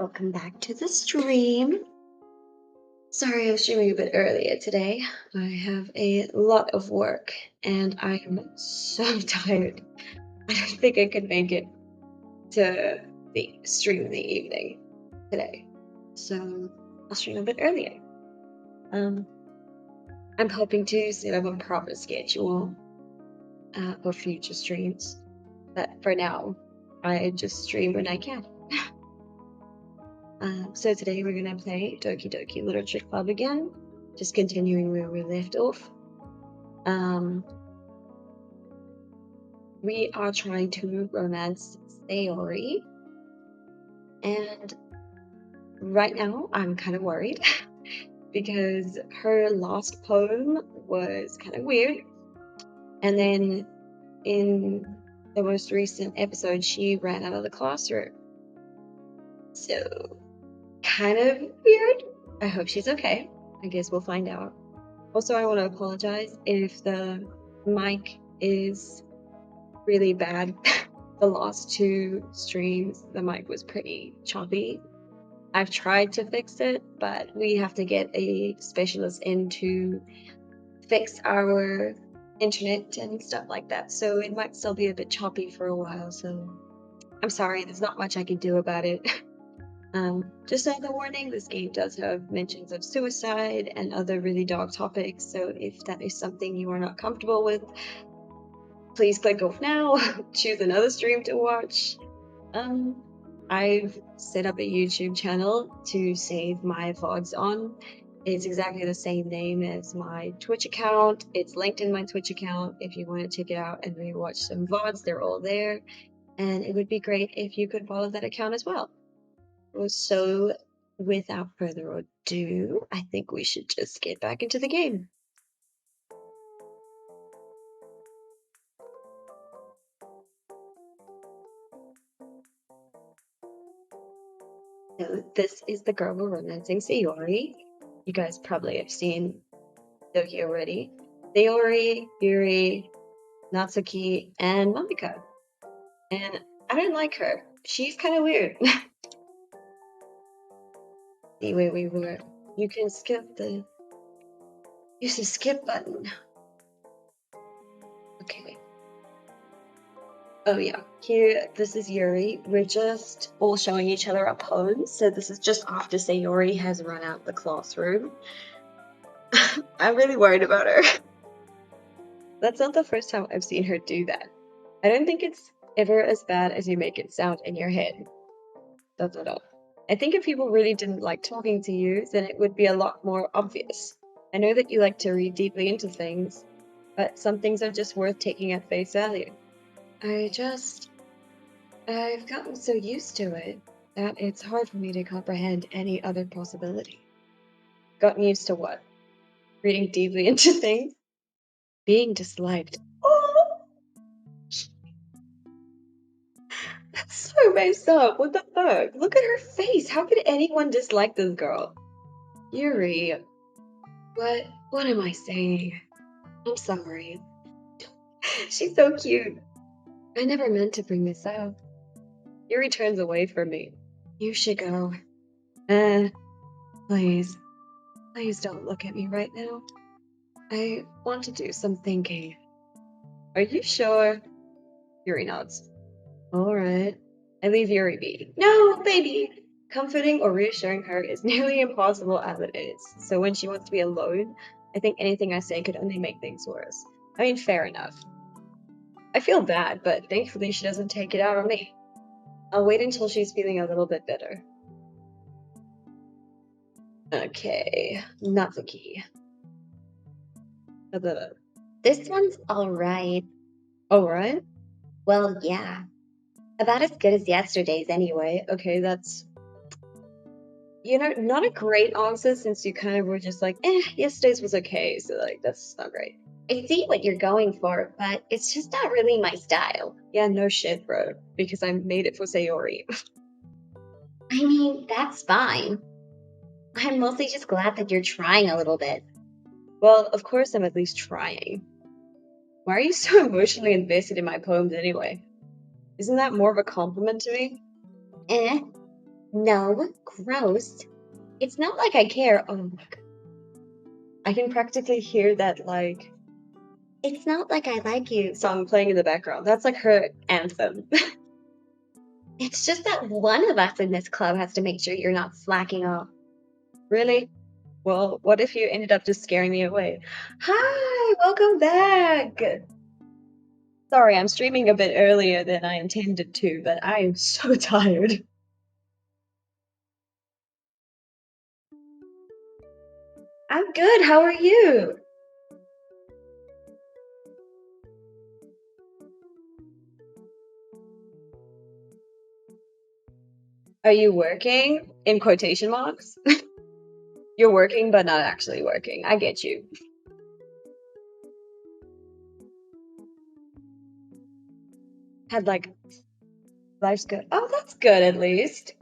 Welcome back to the stream. Sorry I was streaming a bit earlier today. I have a lot of work and I am so tired. I don't think I could make it to the stream in the evening today. So I'll stream a bit earlier. I'm hoping to set up a proper schedule for future streams. But for now, I just stream when I can. So today we're gonna play Doki Literature Club again, just continuing where we left off. We are trying to romance Sayori, and right now I'm kind of worried because her last poem was kind of weird, and then in the most recent episode she ran out of the classroom. So kind of weird. I hope she's okay. I guess we'll find out. Also, I want to apologize if the mic is really bad. The last two streams, the mic was pretty choppy. I've tried to fix it, but we have to get a specialist in to fix our internet and stuff like that. So it might still be a bit choppy for a while. So I'm sorry, there's not much I can do about it. Just another warning, this game does have mentions of suicide and other really dark topics, so if that is something you are not comfortable with, please click off now, choose another stream to watch. I've set up a YouTube channel to save my VODs on. It's exactly the same name as my Twitch account. It's linked in my Twitch account. If you want to check it out and rewatch some VODs, they're all there. And it would be great if you could follow that account as well. So, without further ado, I think we should just get back into the game. So, this is the girl we're romancing, Sayori. You guys probably have seen Doki already. Sayori, Yuri, Natsuki, and Mamika. And I don't like her. She's kind of weird. Anyway, we were. You can skip the. Use the skip button. Okay. Oh yeah, here, this is Yuri. We're just all showing each other our poems. So this is just after Sayori has run out the classroom. I'm really worried about her. That's not the first time I've seen her do that. I don't think it's ever as bad as you make it sound in your head. That's not all. I think if people really didn't like talking to you, then it would be a lot more obvious. I know that you like to read deeply into things, but some things are just worth taking at face value. I've gotten so used to it that it's hard for me to comprehend any other possibility. Gotten used to what? Reading deeply into things? Being disliked. Oh! That's so messed up. What the fuck? Look at her face. How could anyone dislike this girl? Yuri. What am I saying? I'm sorry. She's so cute. I never meant to bring this up. Yuri turns away from me. You should go. Please. Please don't look at me right now. I want to do some thinking. Are you sure? Yuri nods. All right. I leave Yuri be. No, baby! Comforting or reassuring her is nearly impossible as it is. So when she wants to be alone, I think anything I say could only make things worse. I mean, fair enough. I feel bad, but thankfully she doesn't take it out on me. I'll wait until she's feeling a little bit better. Okay, Natsuki. This one's alright. Alright? Well, yeah. About as good as yesterday's anyway. Okay, that's, not a great answer since you kind of were just like, yesterday's was okay, so like, that's not great. I see what you're going for, but it's just not really my style. Yeah, no shit, bro, because I made it for Sayori. I mean, that's fine. I'm mostly just glad that you're trying a little bit. Well, of course I'm at least trying. Why are you so emotionally invested in my poems anyway? Isn't that more of a compliment to me? No, gross. It's not like I care. Oh my god. I can practically hear that like It's not like I like you. song playing in the background. That's like her anthem. It's just that one of us in this club has to make sure you're not slacking off. Really? Well, what if you ended up just scaring me away? Hi, welcome back. Sorry, I'm streaming a bit earlier than I intended to, but I am so tired. I'm good. How are you? Are you working? In quotation marks? You're working, but not actually working. I get you. Had like, life's good. Oh, that's good at least.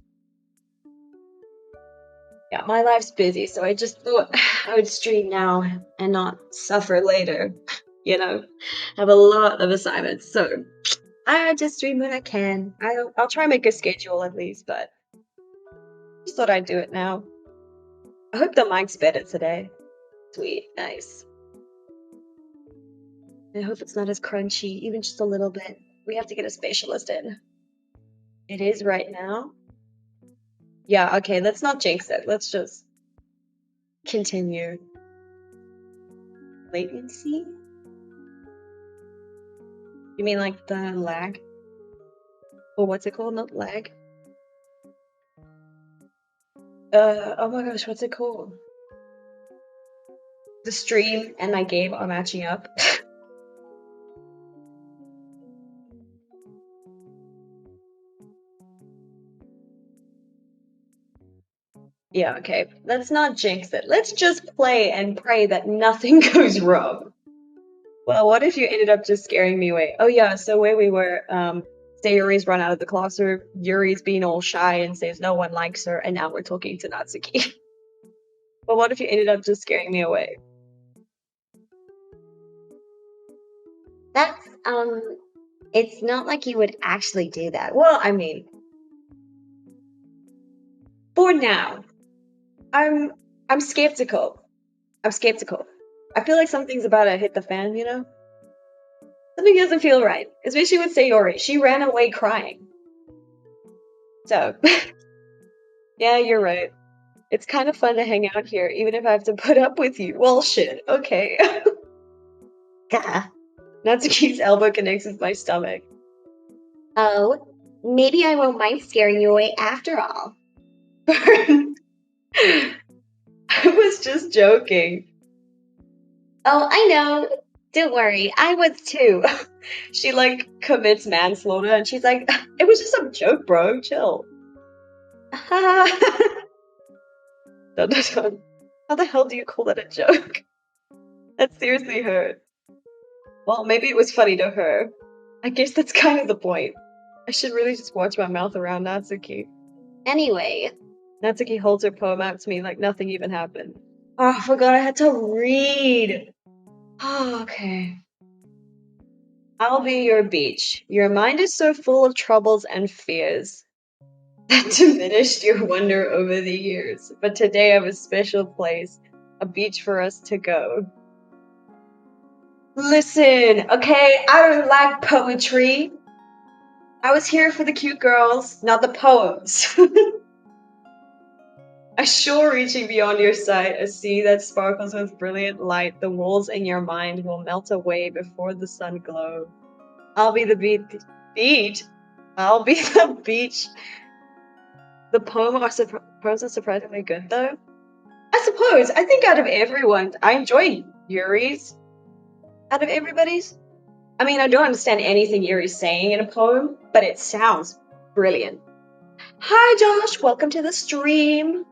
Yeah, my life's busy, so I just thought I would stream now and not suffer later. You know, have a lot of assignments, so I just stream when I can. I'll try and make a schedule at least, but just thought I'd do it now. I hope the mic's better today. Sweet, nice. I hope it's not as crunchy, even just a little bit. We have to get a specialist in. It is right now. Yeah, okay, let's not jinx it. Let's just continue. Latency? You mean like the lag? Or what's it called? Not lag. Oh my gosh, what's it called? The stream and my game are matching up. Yeah, okay. Let's not jinx it. Let's just play and pray that nothing goes wrong. Well, what if you ended up just scaring me away? Oh yeah, so where we were, Sayori's run out of the classroom, Yuri's being all shy and says no one likes her, and now we're talking to Natsuki. But what if you ended up just scaring me away? That's, it's not like you would actually do that. Well, I mean, for now, I'm I'm skeptical. I'm skeptical. I feel like something's about to hit the fan, you know? Something doesn't feel right, especially with Sayori. She ran away crying. So, yeah, you're right. It's kind of fun to hang out here, even if I have to put up with you. Well, shit, okay. Gah. Natsuki's elbow connects with my stomach. Oh, maybe I won't mind scaring you away after all. I was just joking. Oh, I know. Don't worry, I was too. She like commits manslaughter and she's like, it was just some joke, bro. Chill. Dun, dun, dun. How the hell do you call that a joke? That seriously hurt. Well, maybe it was funny to her. I guess that's kind of the point. I should really just watch my mouth around Natsuki. Anyway, Natsuki holds her poem out to me like nothing even happened. Oh, I forgot I had to read. Oh, okay. I'll be your beach. Your mind is so full of troubles and fears that diminished your wonder over the years. But today I have a special place, a beach for us to go. Listen, okay, I don't like poetry. I was here for the cute girls, not the poems. A shore reaching beyond your sight, a sea that sparkles with brilliant light. The walls in your mind will melt away before the sun glows. I'll be the beach. I'll be the beach. The poems are surprisingly good, though. I suppose. I think out of everyone, I enjoy Yuri's. Out of everybody's. I mean, I don't understand anything Yuri's saying in a poem, but it sounds brilliant. Hi, Josh. Welcome to the stream.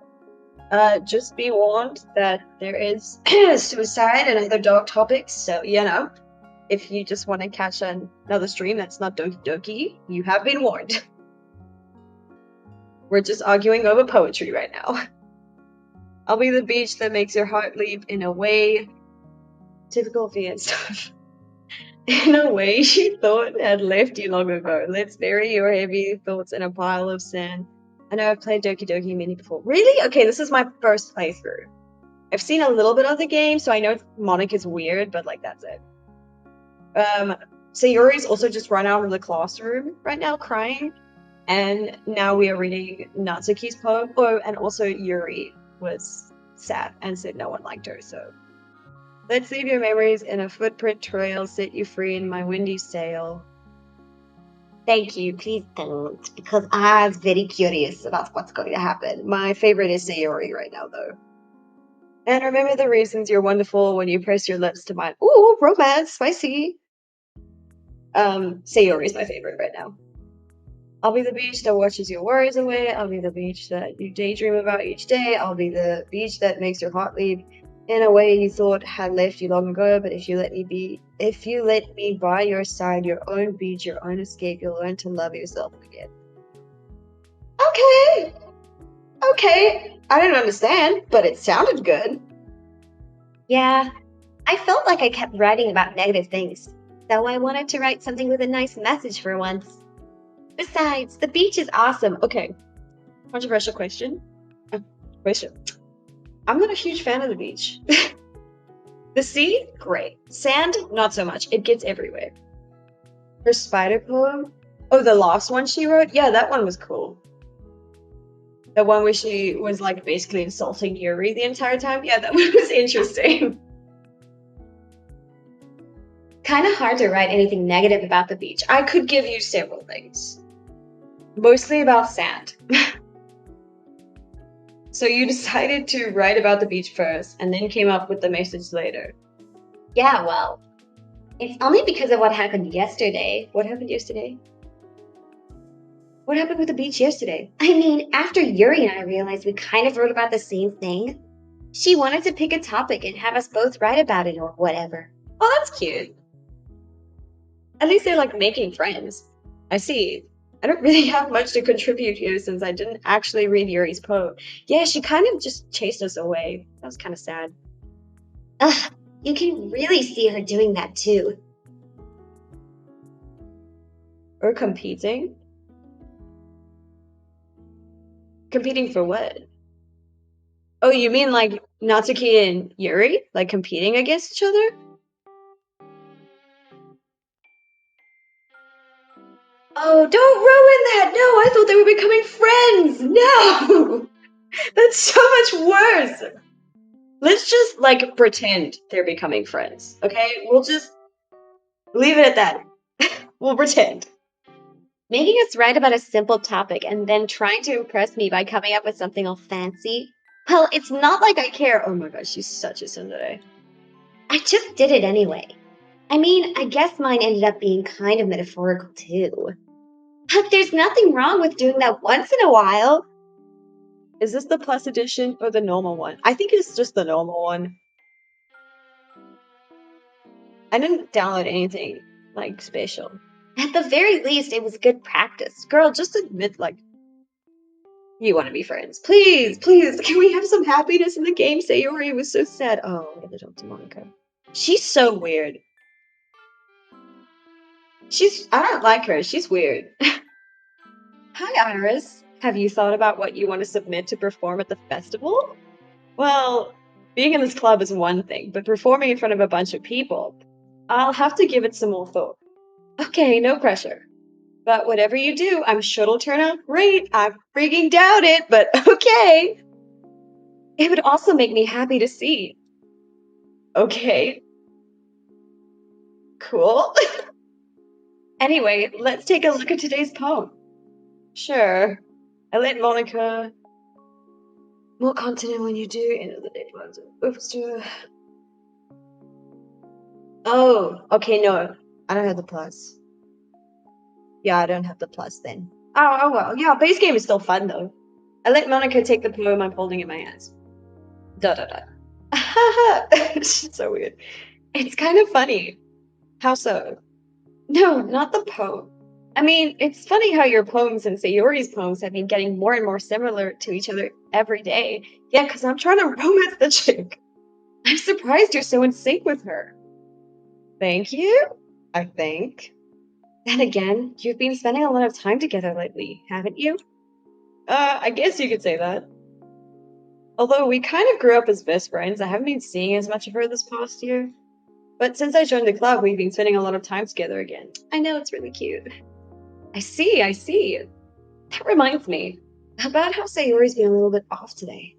Just be warned that there is suicide and other dark topics, so, you know, if you just want to catch another stream that's not Doki Doki, you have been warned. We're just arguing over poetry right now. I'll be the beach that makes your heart leap in a way. Typical Viet stuff. In a way she thought had left you long ago. Let's bury your heavy thoughts in a pile of sand. I know I've played Doki Doki Mini before. Really? Okay, this is my first playthrough. I've seen a little bit of the game, so I know Monica's weird, but like that's it. Sayori's also just run out of the classroom right now crying. And now we are reading Natsuki's poem. Oh, and also Yuri was sad and said no one liked her, so. Let's leave your memories in a footprint trail, set you free in my windy sail. Thank you. Please don't, because I'm very curious about what's going to happen. My favorite is Sayori right now, though. And remember the reasons you're wonderful when you press your lips to mine. Ooh, romance, spicy. Sayori's my favorite right now. I'll be the beach that washes your worries away. I'll be the beach that you daydream about each day. I'll be the beach that makes your heart leap in a way you thought had left you long ago. But if you let me by your side, your own beach, your own escape, you'll learn to love yourself again. Okay, okay. I don't understand, but it sounded good. Yeah, I felt like I kept writing about negative things, so I wanted to write something with a nice message for once. Besides, the beach is awesome. Okay, controversial question. Question. I'm not a huge fan of the beach. The sea, great. Sand, not so much. It gets everywhere. Her spider poem? Oh, the last one she wrote? Yeah, that one was cool. The one where she was like basically insulting Yuri the entire time? Yeah, that one was interesting. Kind of hard to write anything negative about the beach. I could give you several things. Mostly about sand. So you decided to write about the beach first and then came up with the message later. Yeah, well, it's only because of what happened yesterday. What happened yesterday? What happened with the beach yesterday? I mean, after Yuri and I realized we kind of wrote about the same thing, she wanted to pick a topic and have us both write about it or whatever. Oh, that's cute. At least they're like making friends. I see. I don't really have much to contribute here since I didn't actually read Yuri's poem. Yeah, she kind of just chased us away. That was kind of sad. Ugh, you can really see her doing that too. Or competing? Competing for what? Oh, you mean like Natsuki and Yuri? Like competing against each other? Oh, don't ruin that! No, I thought they were becoming friends! No! That's so much worse! Let's just, like, pretend they're becoming friends, okay? We'll just leave it at that. We'll pretend. Making us write about a simple topic and then trying to impress me by coming up with something all fancy. Well, it's not like I care. Oh my gosh, she's such a tsundere. I just did it anyway. I mean, I guess mine ended up being kind of metaphorical too. But there's nothing wrong with doing that once in a while. Is this the plus edition or the normal one? I think it's just the normal one. I didn't download anything, like, special. At the very least, it was good practice. Girl, just admit, like, you want to be friends. Please, please, can we have some happiness in the game? Sayori was so sad. Oh, I gotta talk to Monica. She's so weird. I don't like her. She's weird. Hi, Iris. Have you thought about what you want to submit to perform at the festival? Well, being in this club is one thing, but performing in front of a bunch of people, I'll have to give it some more thought. Okay, no pressure. But whatever you do, I'm sure it'll turn out great. I freaking doubt it, but okay. It would also make me happy to see. Okay. Cool. Anyway, let's take a look at today's poem. Sure. I let Monica more continent when you do end of the day plans. Oops. Oh, okay, no. I don't have the plus. Yeah, I don't have the plus then. Oh well. Yeah, base game is still fun though. I let Monica take the poem I'm holding in my hands. Da da da. She's so weird. It's kind of funny. How so? No, not the poem. I mean, it's funny how your poems and Sayori's poems have been getting more and more similar to each other every day. Yeah, because I'm trying to romance the chick. I'm surprised you're so in sync with her. Thank you, I think. Then again, you've been spending a lot of time together lately, haven't you? I guess you could say that. Although we kind of grew up as best friends, I haven't been seeing as much of her this past year. But since I joined the club, we've been spending a lot of time together again. I know, it's really cute. I see. That reminds me. About how Sayori's been a little bit off today.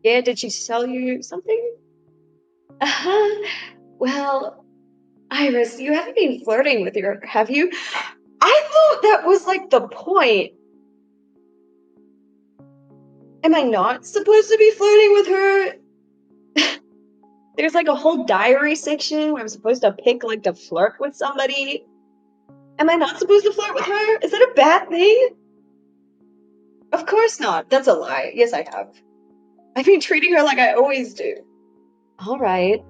Yeah, did she tell you something? Uh-huh. Well, Iris, you haven't been flirting with her, have you? I thought that was like the point. Am I not supposed to be flirting with her? There's like a whole diary section where I'm supposed to pick like to flirt with somebody. Am I not supposed to flirt with her? Is that a bad thing? Of course not. That's a lie. Yes, I have. I've been treating her like I always do. All right.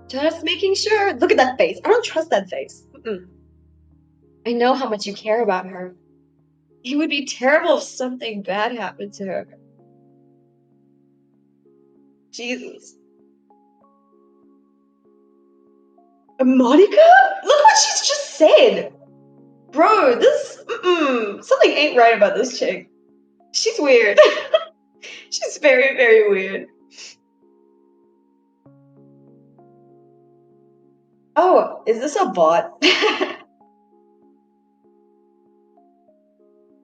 Just making sure. Look at that face. I don't trust that face. Mm-mm. I know how much you care about her. It would be terrible if something bad happened to her. Jesus. Monica? Look what she's just said. Bro, something ain't right about this chick. She's weird. She's very, very weird. Oh, is this a bot?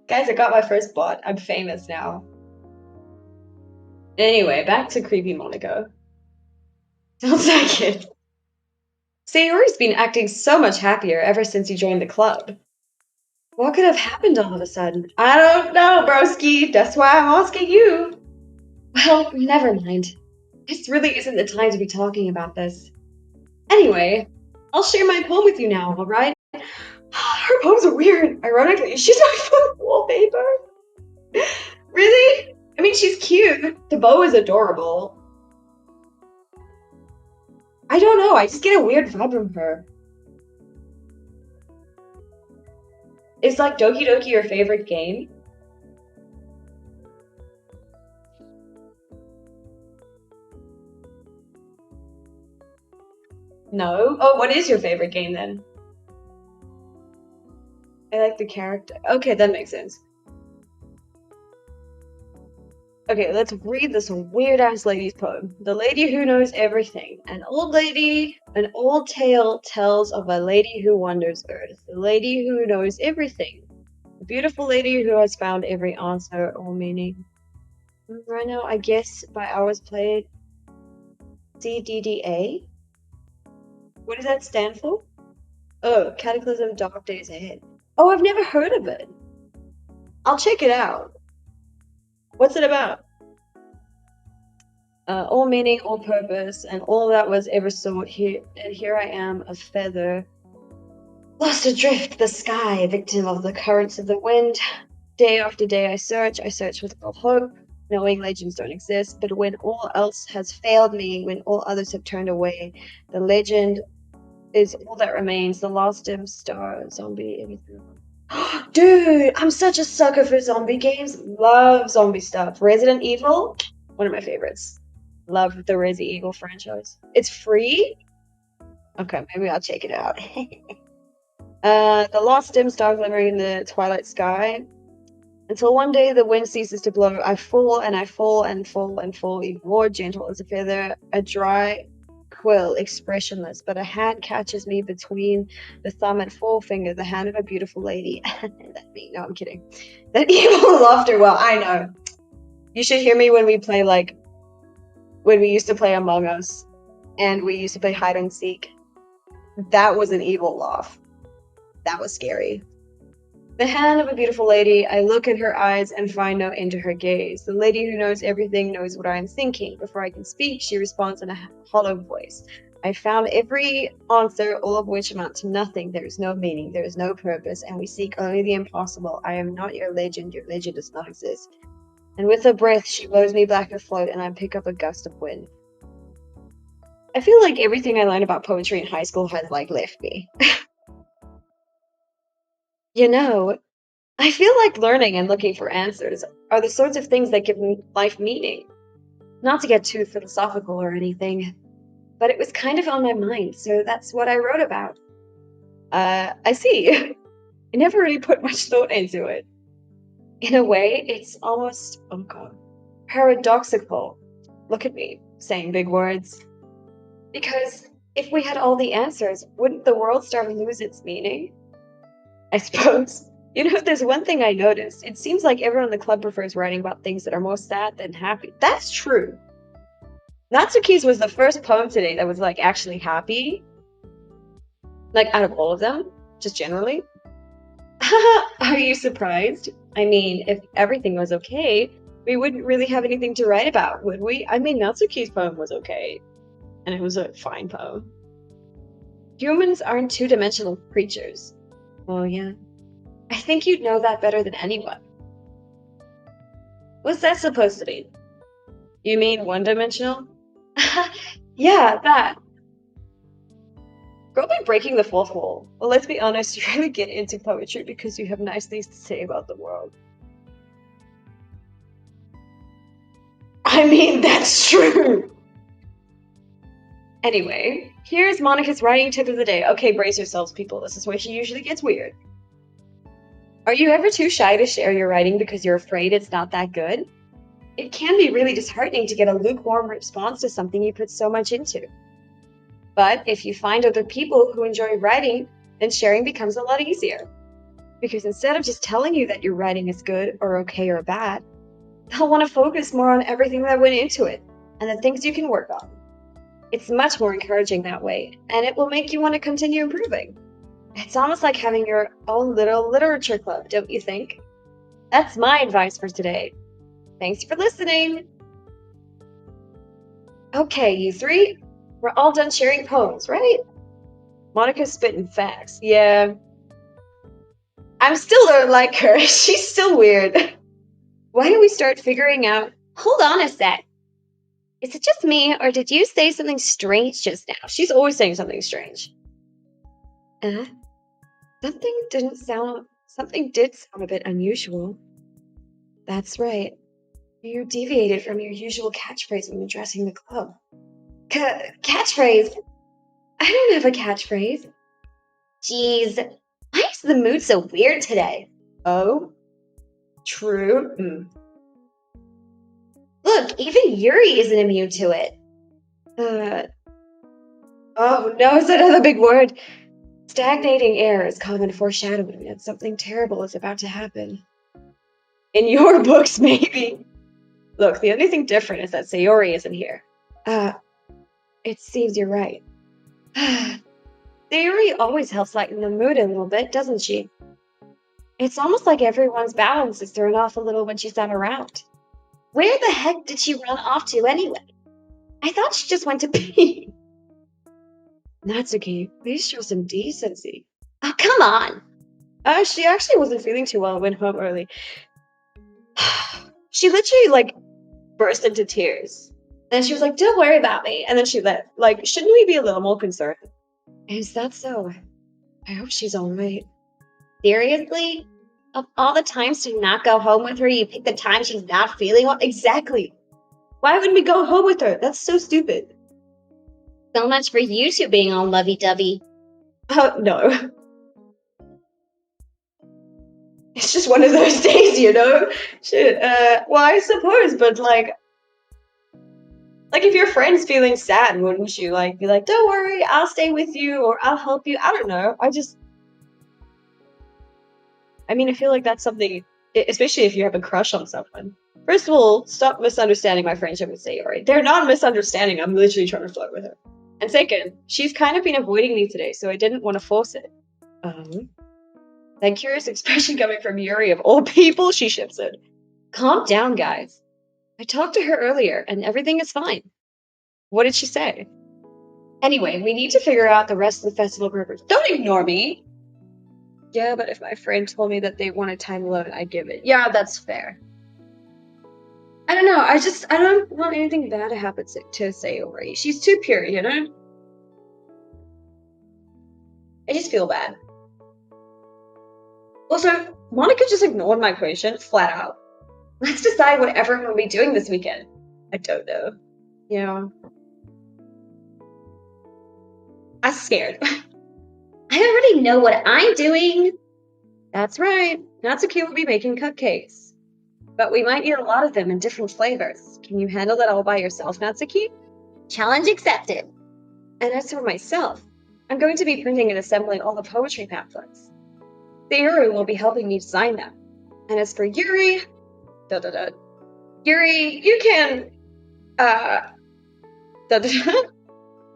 Guys, I got my first bot. I'm famous now. Anyway, back to creepy Monica. Sounds like it. Sayori's been acting so much happier ever since you joined the club. What could have happened all of a sudden? I don't know, broski. That's why I'm asking you. Well, never mind. This really isn't the time to be talking about this. Anyway, I'll share my poem with you now, alright? Her poems are weird. Ironically, she's my phone wallpaper. Really? I mean, she's cute. The bow is adorable. I don't know, I just get a weird vibe from her. Is like Doki Doki your favorite game? No? Oh, what is your favorite game then? I like the character. Okay, that makes sense. Okay, let's read this weird ass lady's poem. The lady who knows everything. An old tale tells of a lady who wanders earth. The lady who knows everything. A beautiful lady who has found every answer or meaning. Right now, I guess by hours played, CDDA? What does that stand for? Oh, Cataclysm Dark Days Ahead. Oh, I've never heard of it. I'll check it out. What's it about? All meaning, all purpose, and all that was ever sought here. And here I am, a feather, lost adrift the sky, victim of the currents of the wind. Day after day I search with all hope, knowing legends don't exist. But when all else has failed me, when all others have turned away, the legend is all that remains. The last dim star, zombie, everything. Dude, I'm such a sucker for zombie games. Love zombie stuff. Resident Evil, one of my favorites. Love the Resi Evil franchise. It's free? Okay, maybe I'll check it out. The last dim star glimmering in the twilight sky. Until one day the wind ceases to blow. I fall and I fall and fall and fall, even more gentle as a feather, a dry quill, expressionless, but a hand catches me between the thumb and forefinger, the hand of a beautiful lady. That me? No, I'm kidding. That evil laughter. Well, I know. You should hear me when we play when we used to play Among Us, and we used to play hide and seek. That was an evil laugh. That was scary. The hand of a beautiful lady, I look at her eyes and find no end to her gaze. The lady who knows everything knows what I am thinking. Before I can speak, she responds in a hollow voice. I found every answer, all of which amount to nothing. There is no meaning, there is no purpose, and we seek only the impossible. I am not your legend does not exist. And with a breath, she blows me back afloat, and I pick up a gust of wind. I feel like everything I learned about poetry in high school has left me. You know, I feel like learning and looking for answers are the sorts of things that give life meaning. Not to get too philosophical or anything, but it was kind of on my mind, so that's what I wrote about. I see. I never really put much thought into it. In a way, it's almost, oh God, paradoxical. Look at me, saying big words. Because if we had all the answers, wouldn't the world start to lose its meaning? I suppose. You know, if there's one thing I noticed, it seems like everyone in the club prefers writing about things that are more sad than happy. That's true. Natsuki's was the first poem today that was like actually happy, like out of all of them, just generally. Are you surprised? I mean, if everything was okay, we wouldn't really have anything to write about, would we? I mean, Natsuki's poem was okay, and it was a fine poem. Humans aren't two-dimensional creatures. Oh, yeah. I think you'd know that better than anyone. What's that supposed to be? You mean one-dimensional? Yeah, that. Girl by breaking the fourth wall. Well, let's be honest, you really get into poetry because you have nice things to say about the world. I mean, that's true. Anyway, here's Monica's writing tip of the day. Okay, brace yourselves, people. This is where she usually gets weird. Are you ever too shy to share your writing because you're afraid it's not that good? It can be really disheartening to get a lukewarm response to something you put so much into. But if you find other people who enjoy writing, then sharing becomes a lot easier. Because instead of just telling you that your writing is good or okay or bad, they'll want to focus more on everything that went into it and the things you can work on. It's much more encouraging that way, and it will make you want to continue improving. It's almost like having your own little literature club, don't you think? That's my advice for today. Thanks for listening. Okay, you three, we're all done sharing poems, right? Monica's spitting facts. Yeah. I'm still don't like her. She's still weird. Why don't we start figuring out? Hold on a sec. Is it just me, or did you say something strange just now? She's always saying something strange. Uh, something did sound a bit unusual. That's right. You deviated from your usual catchphrase when addressing the club. Catchphrase? I don't have a catchphrase. Jeez, why is the mood so weird today? Oh? True. Look, even Yuri isn't immune to it. Oh no, it's another big word. Stagnating air is common foreshadowing that something terrible is about to happen. In your books, maybe. Look, the only thing different is that Sayori isn't here. It seems you're right. Sayori always helps lighten the mood a little bit, doesn't she? It's almost like everyone's balance is thrown off a little when she's not around. Where the heck did she run off to anyway? I thought she just went to pee. Natsuki, please show some decency. Oh, come on. She actually wasn't feeling too well and went home early. She literally, burst into tears. And she was like, don't worry about me. And then she left. Shouldn't we be a little more concerned? Is that so? I hope she's all right. Seriously? Of all the times to not go home with her, you pick the time she's not feeling well? Exactly. Why wouldn't we go home with her? That's so stupid. So much for you two being all lovey-dovey. Oh, no. It's just one of those days, you know? Shit, well, I suppose, but if your friend's feeling sad, wouldn't you, be like, don't worry, I'll stay with you, or I'll help you? I don't know. I feel like that's something, especially if you have a crush on someone. First of all, stop misunderstanding my friendship with Sayori. They're not a misunderstanding. I'm literally trying to flirt with her. And second, she's kind of been avoiding me today, so I didn't want to force it. That curious expression coming from Yuri of all people, she ships it. Calm down, guys. I talked to her earlier, and everything is fine. What did she say? Anyway, we need to figure out the rest of the festival purpose. Don't ignore me! Yeah, but if my friend told me that they wanted time alone, I'd give it. Yeah, that's fair. I don't know, I don't want anything bad to happen to Sayori. She's too pure, you know? I just feel bad. Also, Monica just ignored my question, flat out. Let's decide what everyone will be doing this weekend. I don't know. Yeah. I'm scared. I already know what I'm doing. That's right. Natsuki will be making cupcakes. But we might need a lot of them in different flavors. Can you handle that all by yourself, Natsuki? Challenge accepted. And as for myself, I'm going to be printing and assembling all the poetry pamphlets. Sayori will be helping me design them. And as for Yuri, da da da. Yuri, you can, uh, da da da.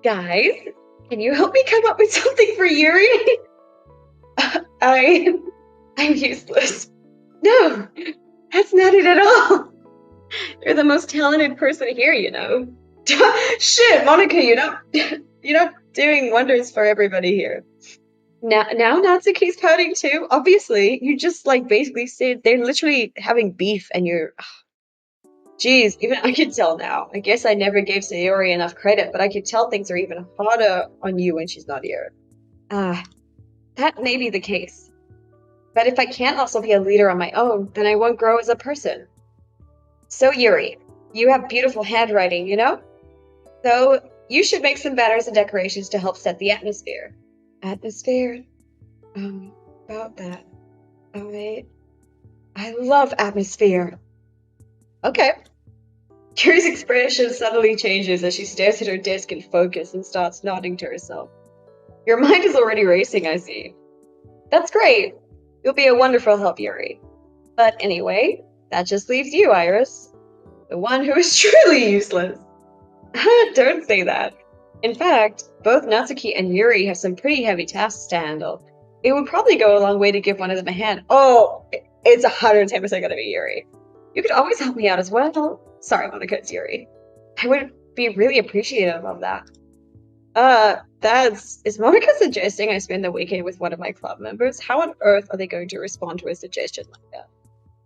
Guys, can you help me come up with something for Yuri? I, I'm useless. No, that's not it at all. You're the most talented person here, you know. Shit, Monica, you're not doing wonders for everybody here. Now Natsuki's pouting too. Obviously, you just like basically said they're literally having beef, and you're. Geez, even I can tell now. I guess I never gave Sayori enough credit, but I can tell things are even harder on you when she's not here. Ah, that may be the case. But if I can't also be a leader on my own, then I won't grow as a person. So, Yuri, you have beautiful handwriting, you know? So, you should make some banners and decorations to help set the atmosphere. Atmosphere? About that. I love atmosphere. Okay. Yuri's expression suddenly changes as she stares at her desk in focus and starts nodding to herself. Your mind is already racing, I see. That's great. You'll be a wonderful help, Yuri. But anyway, that just leaves you, Iris. The one who is truly useless. Don't say that. In fact, both Natsuki and Yuri have some pretty heavy tasks to handle. It would probably go a long way to give one of them a hand. Oh, it's 110% gonna be Yuri. You could always help me out as well. Sorry, Monica, it's Yuri. I would be really appreciative of that. Is Monica suggesting I spend the weekend with one of my club members? How on earth are they going to respond to a suggestion like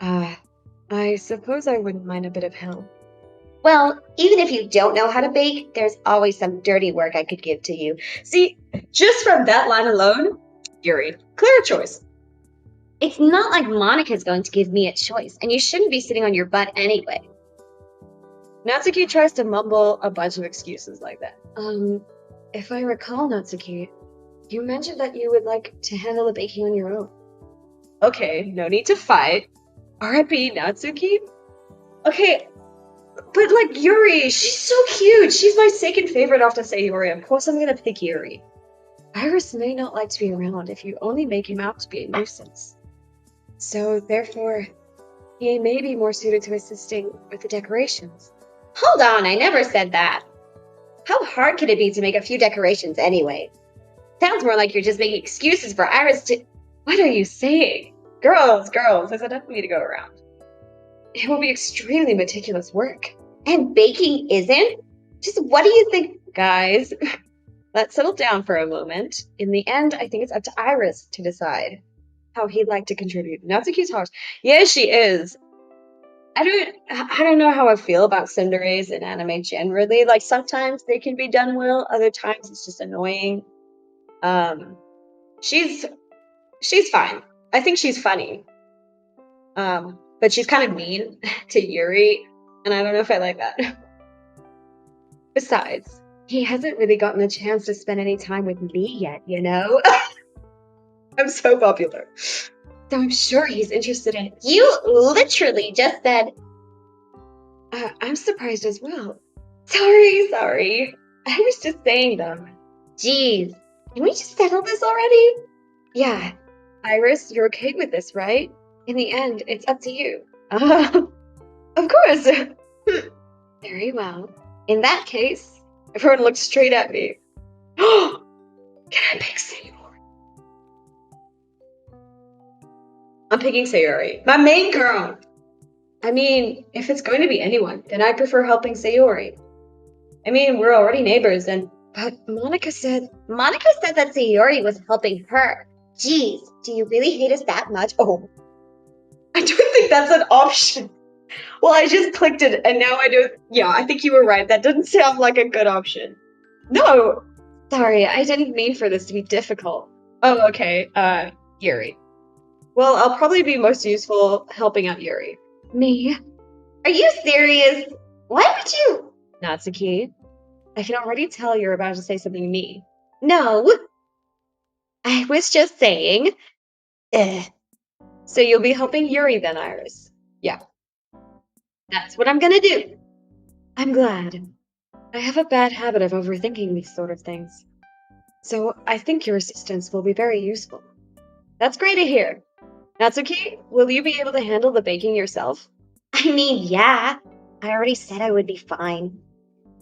that? I suppose I wouldn't mind a bit of help. Well, even if you don't know how to bake, there's always some dirty work I could give to you. See, just from that line alone, Yuri, clear choice. It's not like Monica's going to give me a choice, and you shouldn't be sitting on your butt anyway. Natsuki tries to mumble a bunch of excuses like that. If I recall, Natsuki, you mentioned that you would like to handle the baking on your own. Okay, no need to fight. R.I.P. Natsuki? Okay, but like Yuri, she's so cute. She's my second favorite after Sayori. Of course I'm gonna pick Yuri. Iris may not like to be around if you only make him out to be a nuisance. So therefore, he may be more suited to assisting with the decorations. Hold on, I never said that. How hard could it be to make a few decorations anyway? Sounds more like you're just making excuses for Iris to. What are you saying? Girls, there's enough for me to go around. It will be extremely meticulous work. And baking isn't? Just what do you think? Guys, let's settle down for a moment. In the end, I think it's up to Iris to decide how he'd like to contribute. Natsuki's harsh. Yes, she is. I don't know how I feel about tsunderes in anime generally. Like sometimes they can be done well, other times it's just annoying. Um, she's fine. I think she's funny. But she's kind of mean to Yuri, and I don't know if I like that. Besides, he hasn't really gotten a chance to spend any time with me yet, you know? I'm so popular. So I'm sure he's interested in. You literally just said. I'm surprised as well. Sorry. I was just saying them. Geez, can we just settle this already? Yeah. Iris, you're okay with this, right? In the end, it's up to you. Of course. Very well. In that case, everyone looked straight at me. Can I pick Sayori? I'm picking Sayori. My main girl. I mean, if it's going to be anyone, then I prefer helping Sayori. I mean, we're already neighbors, but Monica said that Sayori was helping her. Geez, do you really hate us that much? Oh, I don't think that's an option. Well, I just clicked it, and now I don't. Yeah, I think you were right. That doesn't sound like a good option. No, sorry, I didn't mean for this to be difficult. Oh, okay. Yuri. Well, I'll probably be most useful helping out Yuri. Me? Are you serious? Why would you? Natsuki, I can already tell you're about to say something mean. No. I was just saying. So you'll be helping Yuri then, Iris? Yeah. That's what I'm gonna do. I'm glad. I have a bad habit of overthinking these sort of things. So I think your assistance will be very useful. That's great to hear. Natsuki, will you be able to handle the baking yourself? I mean, yeah. I already said I would be fine.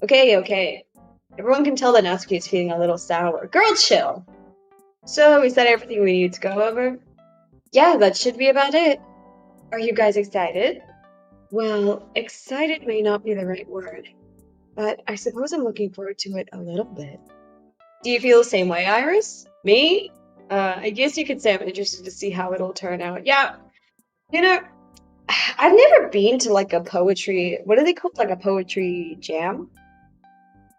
Okay. Everyone can tell that Natsuki is feeling a little sour. Girl, chill. So, is that everything we need to go over? Yeah, that should be about it. Are you guys excited? Well, excited may not be the right word, but I suppose I'm looking forward to it a little bit. Do you feel the same way, Iris? Me? I guess you could say I'm interested to see how it'll turn out. Yeah, you know, I've never been to like a poetry, what are they called? Like a poetry jam?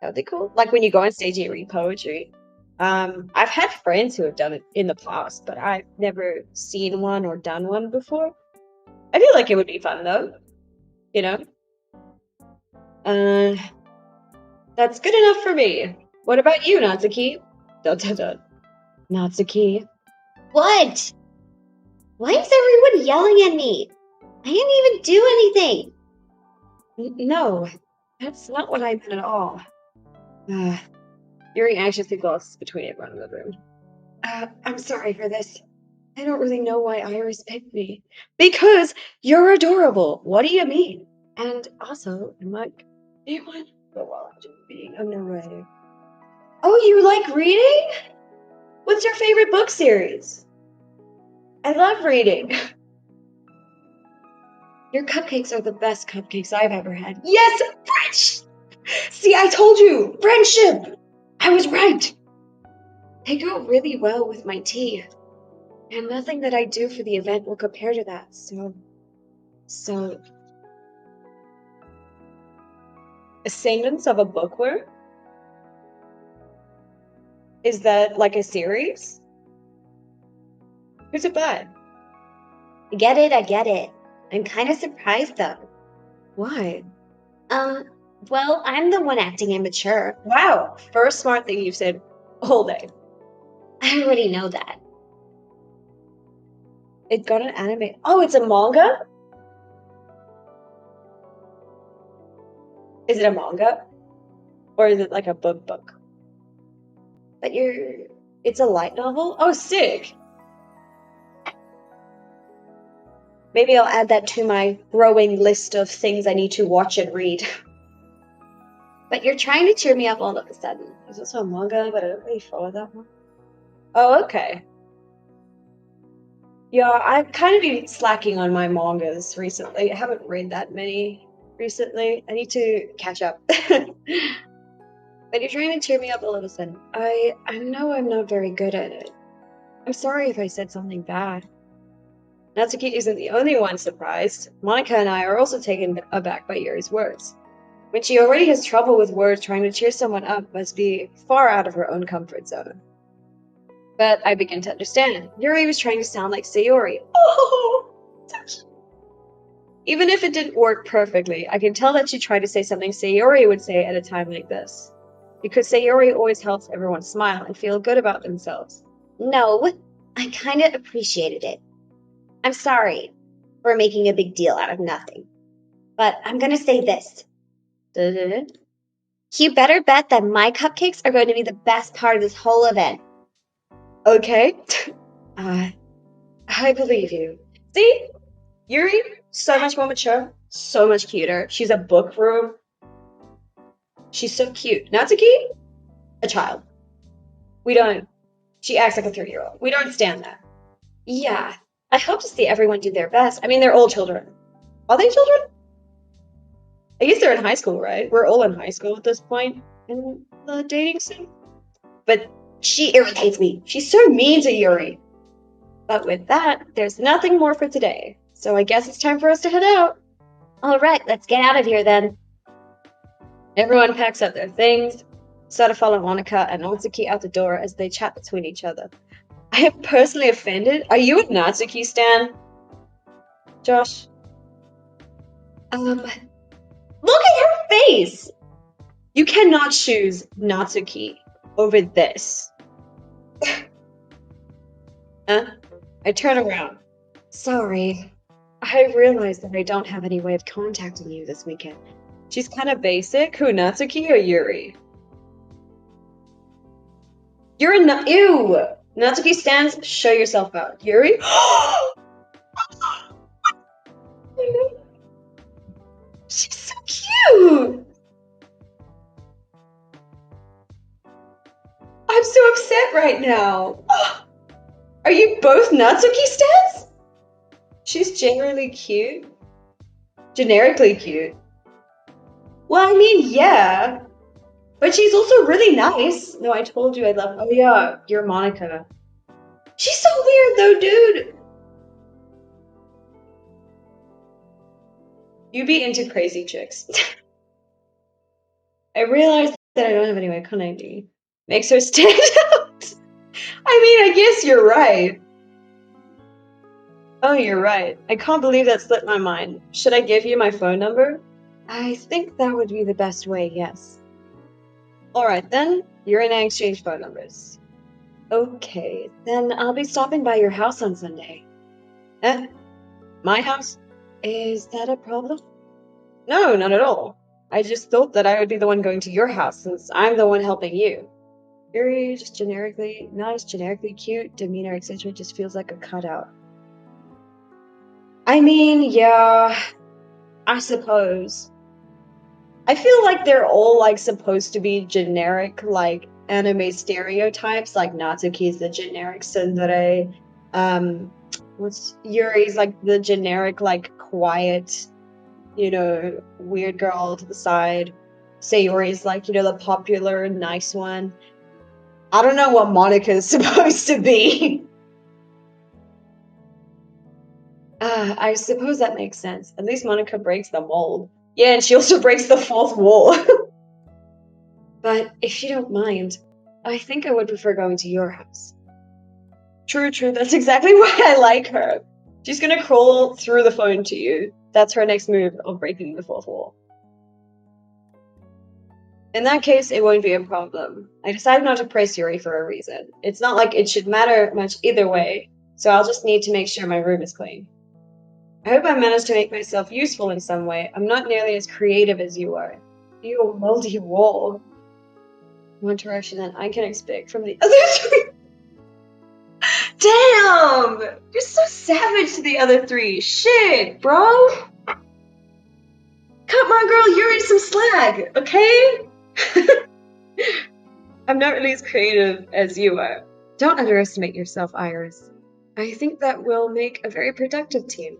How are they called? Like when you go on stage and you read poetry. I've had friends who have done it in the past, but I've never seen one or done one before. I feel like it would be fun though, you know? Uh, that's good enough for me. What about you, Natsuki? Dun dun dun. Natsuki. What? Why is everyone yelling at me? I didn't even do anything. No, that's not what I meant at all. Yuri anxiously glances between everyone in the room. I'm sorry for this. I don't really know why Iris picked me. Because you're adorable. What do you mean? And also, I'm like, anyone? But while I'm just being a narrator. Oh, you like reading? What's your favorite book series? I love reading. Your cupcakes are the best cupcakes I've ever had. Yes, French! See, I told you! Friendship! I was right! They go really well with my tea. And nothing that I do for the event will compare to that, so... Ascendance of a Bookworm? Is that like a series? Who's it by? I get it. I'm kind of surprised though. Why? Um, well, I'm the one acting immature. Wow, first smart thing you've said all day. I already know that. It got an anime. Oh, it's a manga? Is it a manga? Or is it like a book? But it's a light novel? Oh, sick. Maybe I'll add that to my growing list of things I need to watch and read. But you're trying to cheer me up all of a sudden. There's also a manga, but I don't really follow that one. Oh, okay. Yeah, I've kind of been slacking on my mangas recently. I haven't read that many recently. I need to catch up. But you're trying to cheer me up all of a sudden. I know I'm not very good at it. I'm sorry if I said something bad. Natsuki isn't the only one surprised. Monica and I are also taken aback by Yuri's words. When she already has trouble with words, trying to cheer someone up must be far out of her own comfort zone. But I begin to understand. Yuri was trying to sound like Sayori. Oh! Even if it didn't work perfectly, I can tell that she tried to say something Sayori would say at a time like this. Because Sayori always helps everyone smile and feel good about themselves. No, I kind of appreciated it. I'm sorry for making a big deal out of nothing. But I'm going to say this. You better bet that my cupcakes are going to be the best part of this whole event. Okay. I believe you. See? Yuri, so much more mature, so much cuter. She's a bookworm. She's so cute. Natsuki, a child. She acts like a 3-year-old. We don't stand that. Yeah, I hope to see everyone do their best. I mean, they're all children. Are they children? I guess they're in high school, right? We're all in high school at this point in the dating scene. But she irritates me. She's so mean to Yuri. But with that, there's nothing more for today. So I guess it's time for us to head out. All right, let's get out of here then. Everyone packs up their things. Sada follow Monica and Natsuki out the door as they chat between each other. I am personally offended. Are you a Natsuki stan? Josh? Look at her face! You cannot choose Natsuki over this. I turn around. Sorry. I realized that I don't have any way of contacting you this weekend. She's kind of basic. Who, Natsuki or Yuri? You're a ew! Natsuki stands, show yourself out. Yuri? She's so cute! I'm so upset right now. Are you both Natsuki stands? She's generally cute. Generically cute. Well, I mean, yeah. But she's also really nice. No, I told you I love. Oh, yeah, you're Monica. She's so weird, though, dude. You be into crazy chicks. I realized that I don't have any way of connecting. Makes her stand out. I mean, I guess you're right. Oh, you're right. I can't believe that slipped my mind. Should I give you my phone number? I think that would be the best way, yes. Alright then, you're and I exchange phone numbers. Okay, then I'll be stopping by your house on Sunday. Eh? My house? Is that a problem? No, not at all. I just thought that I would be the one going to your house since I'm the one helping you. Very just generically, not as generically cute, demeanor, etc. just feels like a cutout. I mean, yeah, I suppose. I feel like they're all like supposed to be generic, like anime stereotypes, like Natsuki's the generic tsundere. What's Yuri's like the generic, like quiet, weird girl to the side. Sayori's like, the popular, nice one. I don't know what Monica's supposed to be. I suppose that makes sense. At least Monica breaks the mold. Yeah, and she also breaks the fourth wall. But if you don't mind, I think I would prefer going to your house. True, true. That's exactly why I like her. She's gonna crawl through the phone to you. That's her next move of breaking the fourth wall. In that case, it won't be a problem. I decided not to praise Yuri for a reason. It's not like it should matter much either way, so I'll just need to make sure my room is clean. I hope I managed to make myself useful in some way. I'm not nearly as creative as you are. You moldy wall. One direction that I can expect from the other three. Damn! You're so savage to the other three. Shit, bro. Cut my girl Yuri some slack, okay? I'm not really as creative as you are. Don't underestimate yourself, Iris. I think that will make a very productive team.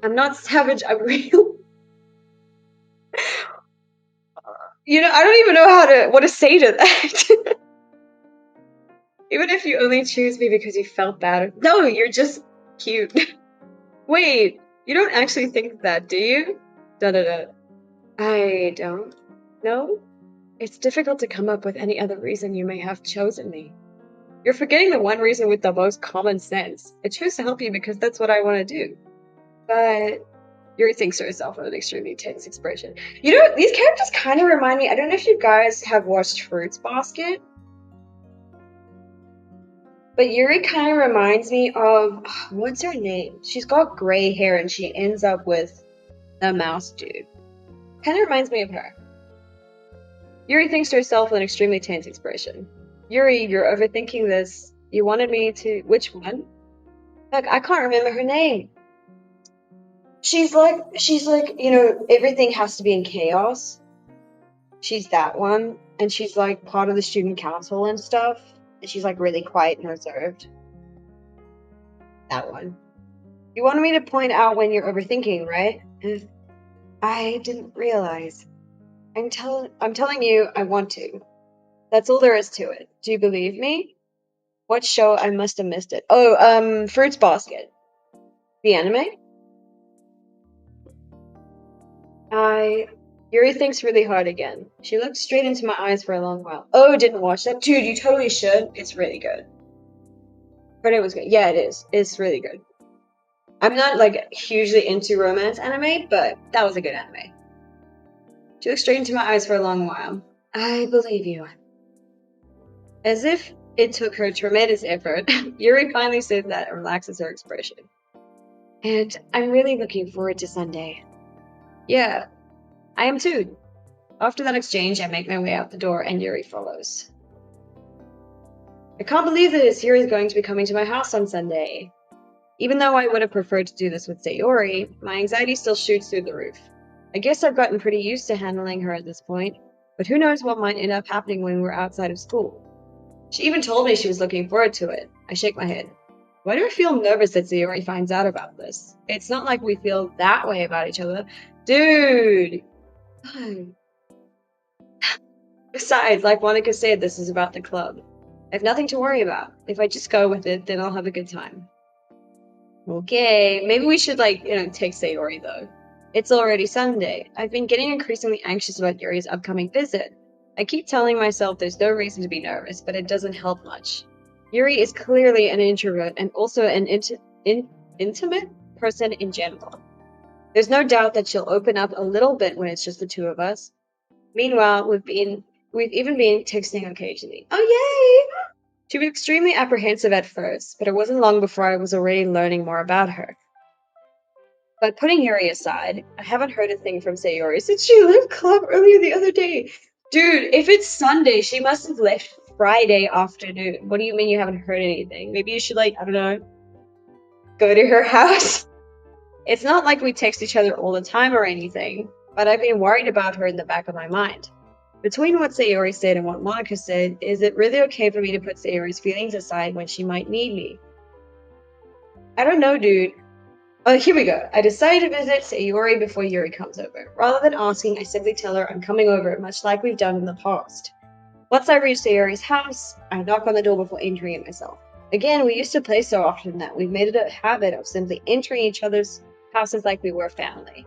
I'm not savage, I'm real. I don't even know what to say to that. Even if you only choose me because you felt bad. No, you're just cute. Wait, you don't actually think that, do you? Da-da-da. I don't. No? It's difficult to come up with any other reason you may have chosen me. You're forgetting the one reason with the most common sense. I chose to help you because that's what I want to do. But Yuri thinks to herself with an extremely tense expression. These characters kind of remind me, I don't know if you guys have watched Fruits Basket, but Yuri kind of reminds me of, what's her name? She's got gray hair and she ends up with a mouse dude. Kind of reminds me of her. Yuri thinks to herself with an extremely tense expression. Yuri, you're overthinking this. You wanted me to... Which one? Heck, I can't remember her name. She's like, everything has to be in chaos. She's that one. And she's like part of the student council and stuff. And she's like really quiet and reserved. That one. You wanted me to point out when you're overthinking, right? I didn't realize. I'm telling you, I want to. That's all there is to it. Do you believe me? What show? I must have missed it. Oh, Fruits Basket. The anime? Yuri thinks really hard again. She looked straight into my eyes for a long while. Oh, didn't watch that? Dude, you totally should. It's really good. Heard it was good. Yeah, it is. It's really good. I'm not, like, hugely into romance anime, but that was a good anime. She looked straight into my eyes for a long while. I believe you. As if it took her tremendous effort, Yuri finally said that and relaxes her expression. And I'm really looking forward to Sunday. Yeah, I am too. After that exchange, I make my way out the door and Yuri follows. I can't believe this. Yuri's going to be coming to my house on Sunday. Even though I would have preferred to do this with Sayori, my anxiety still shoots through the roof. I guess I've gotten pretty used to handling her at this point, but who knows what might end up happening when we're outside of school. She even told me she was looking forward to it. I shake my head. Why do I feel nervous that Sayori finds out about this? It's not like we feel that way about each other. Dude! Besides, like Monica said, this is about the club. I have nothing to worry about. If I just go with it, then I'll have a good time. Okay, maybe we should, text Sayori, though. It's already Sunday. I've been getting increasingly anxious about Yuri's upcoming visit. I keep telling myself there's no reason to be nervous, but it doesn't help much. Yuri is clearly an introvert and also an intimate person in general. There's no doubt that she'll open up a little bit when it's just the two of us. Meanwhile, we've even been texting occasionally. Oh yay! She was extremely apprehensive at first, but it wasn't long before I was already learning more about her. But putting Yuri aside, I haven't heard a thing from Sayori since she left club earlier the other day. Dude, if it's Sunday, she must have left Friday afternoon. What do you mean you haven't heard anything? Maybe you should, I don't know, go to her house? It's not like we text each other all the time or anything, but I've been worried about her in the back of my mind. Between what Sayori said and what Monica said, is it really okay for me to put Sayori's feelings aside when she might need me? I don't know, dude. Oh, here we go. I decided to visit Sayori before Yuri comes over. Rather than asking, I simply tell her I'm coming over, much like we've done in the past. Once I reach Sayori's house, I knock on the door before entering it myself. Again, we used to play so often that we've made it a habit of simply entering each other's houses like we were family.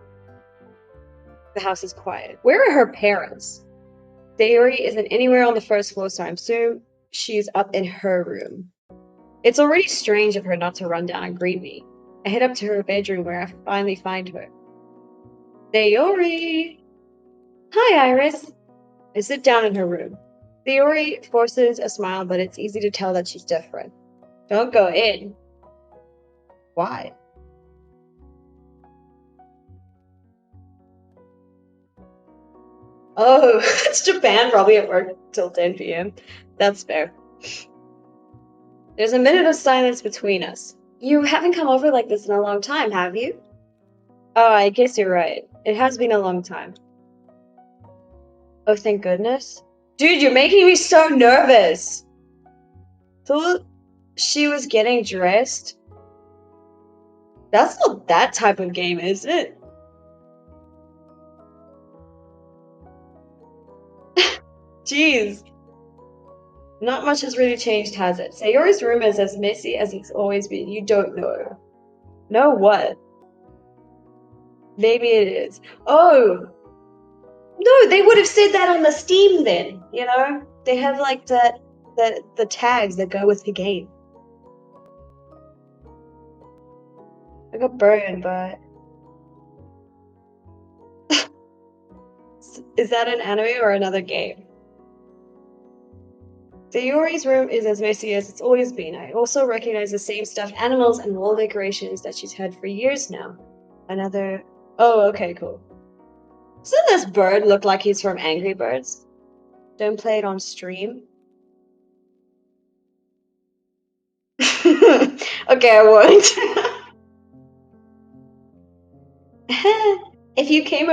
The house is quiet. Where are her parents? Sayori isn't anywhere on the first floor, so I'm assuming she's up in her room. It's already strange of her not to run down and greet me. I head up to her bedroom where I finally find her. Sayori! Hi, Iris! I sit down in her room. Sayori forces a smile, but it's easy to tell that she's different. Don't go in. Why? Oh, it's Japan, probably at work till 10 p.m. That's fair. There's a minute of silence between us. You haven't come over like this in a long time, have you? Oh, I guess you're right. It has been a long time. Oh, thank goodness. Dude, you're making me so nervous. Thought she was getting dressed. That's not that type of game, is it? Jeez. Not much has really changed, has it? Sayori's room is as messy as it's always been. You don't know. Know what? Maybe it is. Oh! No, they would have said that on the Steam then, you know? They have like the tags that go with the game. I got burned, but is that an anime or another game? Sayori's room is as messy as it's always been. I also recognize the same stuffed animals and wall decorations that she's had for years now. Another. Oh, okay, cool. Doesn't this bird look like he's from Angry Birds? Don't play it on stream. Okay, I won't. If you came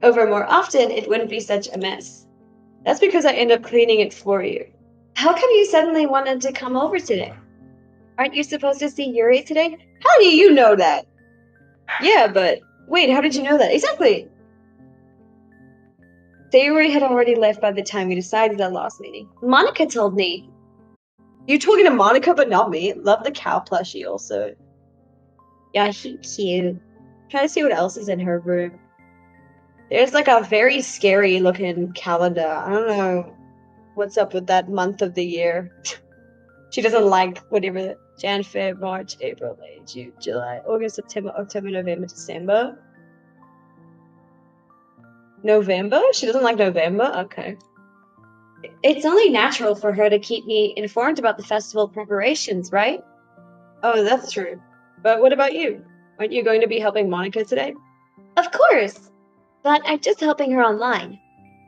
over more often, it wouldn't be such a mess. That's because I end up cleaning it for you. How come you suddenly wanted to come over today? Aren't you supposed to see Yuri today? How do you know that? Yeah, but wait, how did you know that? Exactly. Sayori had already left by the time we decided our last meeting. Monica told me. You talking to Monica, but not me? Love the cow plushie also. Yeah, he's cute. Trying to see what else is in her room. There's like a very scary looking calendar. I don't know what's up with that month of the year. She doesn't like whatever Jan, Feb, March, April, May, June, July, August, September, October, November, December. November? She doesn't like November? Okay. It's only natural for her to keep me informed about the festival preparations, right? Oh, that's true. But what about you? Aren't you going to be helping Monica today? Of course! But I'm just helping her online.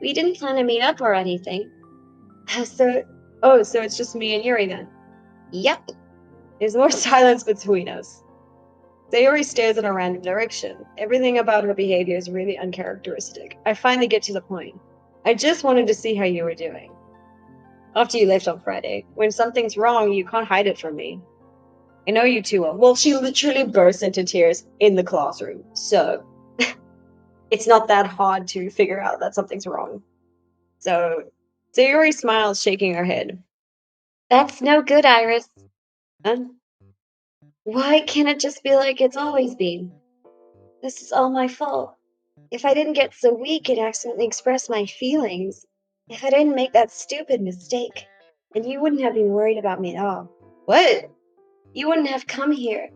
We didn't plan to meet up or anything. So, oh, so it's just me and Yuri then. Yep. There's more silence between us. Sayori stares in a random direction. Everything about her behavior is really uncharacteristic. I finally get to the point. I just wanted to see how you were doing. After you left on Friday, when something's wrong, you can't hide it from me. I know you too well. Well, she literally burst into tears in the classroom, so it's not that hard to figure out that something's wrong. So, Sayori smiles, shaking her head. That's no good, Iris. Huh? Why can't it just be like it's always been? This is all my fault. If I didn't get so weak and accidentally express my feelings, if I didn't make that stupid mistake, then you wouldn't have been worried about me at all. What? You wouldn't have come here.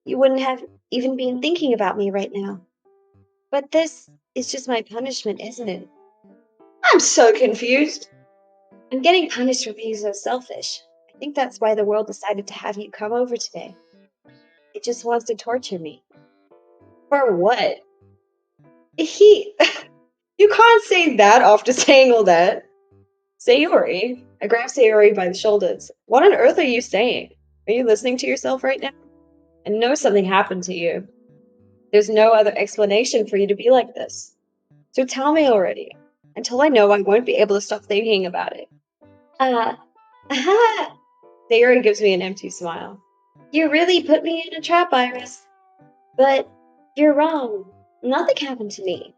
You wouldn't have even been thinking about me right now. But this is just my punishment, isn't it? I'm so confused. I'm getting punished for being so selfish. I think that's why the world decided to have you come over today. It just wants to torture me. For what? He. You can't say that after saying all that. Sayori. I grab Sayori by the shoulders. What on earth are you saying? Are you listening to yourself right now? I know something happened to you. There's no other explanation for you to be like this. So tell me already. Until I know, I won't be able to stop thinking about it. Uh, aha! Sayori gives me an empty smile. You really put me in a trap, Iris. But you're wrong. Nothing happened to me.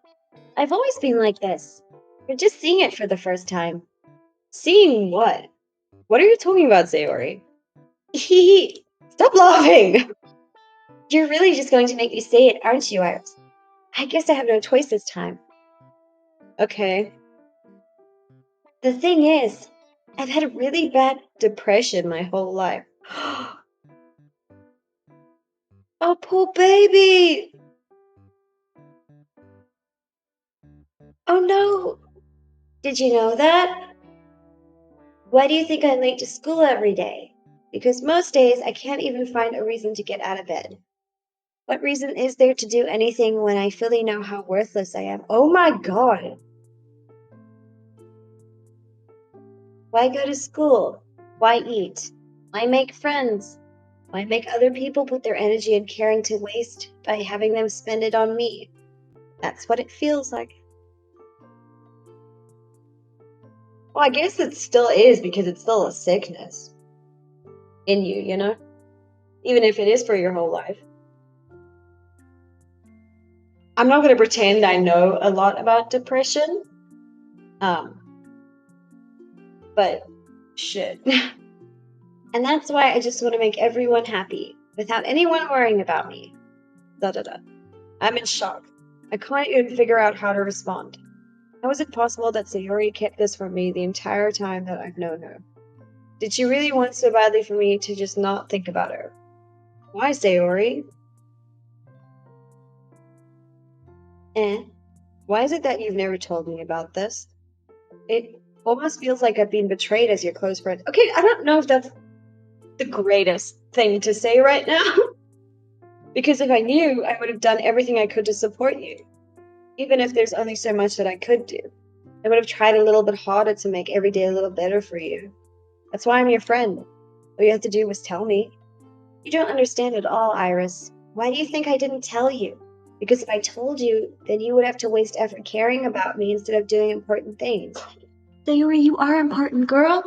I've always been like this. You're just seeing it for the first time. Seeing what? What are you talking about, Sayori? Hee. Stop laughing! You're really just going to make me say it, aren't you, Iris? I guess I have no choice this time. Okay. The thing is, I've had a really bad. Depression my whole life. Oh, poor baby! Oh no! Did you know that? Why do you think I'm late to school every day? Because most days I can't even find a reason to get out of bed. What reason is there to do anything when I fully know how worthless I am? Oh my god. Why go to school? Why eat? Why make friends? Why make other people put their energy and caring to waste by having them spend it on me? That's what it feels like. Well, I guess it still is because it's still a sickness in you, you know? Even if it is for your whole life. I'm not going to pretend I know a lot about depression. But shit. And that's why I just want to make everyone happy, without anyone worrying about me. Da da da. I'm in shock. I can't even figure out how to respond. How is it possible that Sayori kept this from me the entire time that I've known her? Did she really want so badly for me to just not think about her? Why, Sayori? Eh? Why is it that you've never told me about this? It almost feels like I've been betrayed as your close friend. Okay, I don't know if that's the greatest thing to say right now. Because if I knew, I would have done everything I could to support you. Even if there's only so much that I could do. I would have tried a little bit harder to make every day a little better for you. That's why I'm your friend. All you have to do was tell me. You don't understand at all, Iris. Why do you think I didn't tell you? Because if I told you, then you would have to waste effort caring about me instead of doing important things. Sayori, you are important, girl.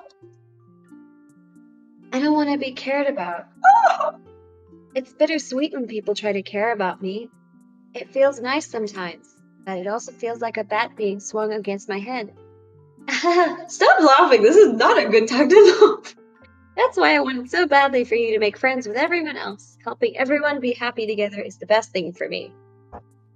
I don't want to be cared about. It's bittersweet when people try to care about me. It feels nice sometimes, but it also feels like a bat being swung against my head. Stop laughing. This is not a good time to laugh. That's why I wanted so badly for you to make friends with everyone else. Helping everyone be happy together is the best thing for me.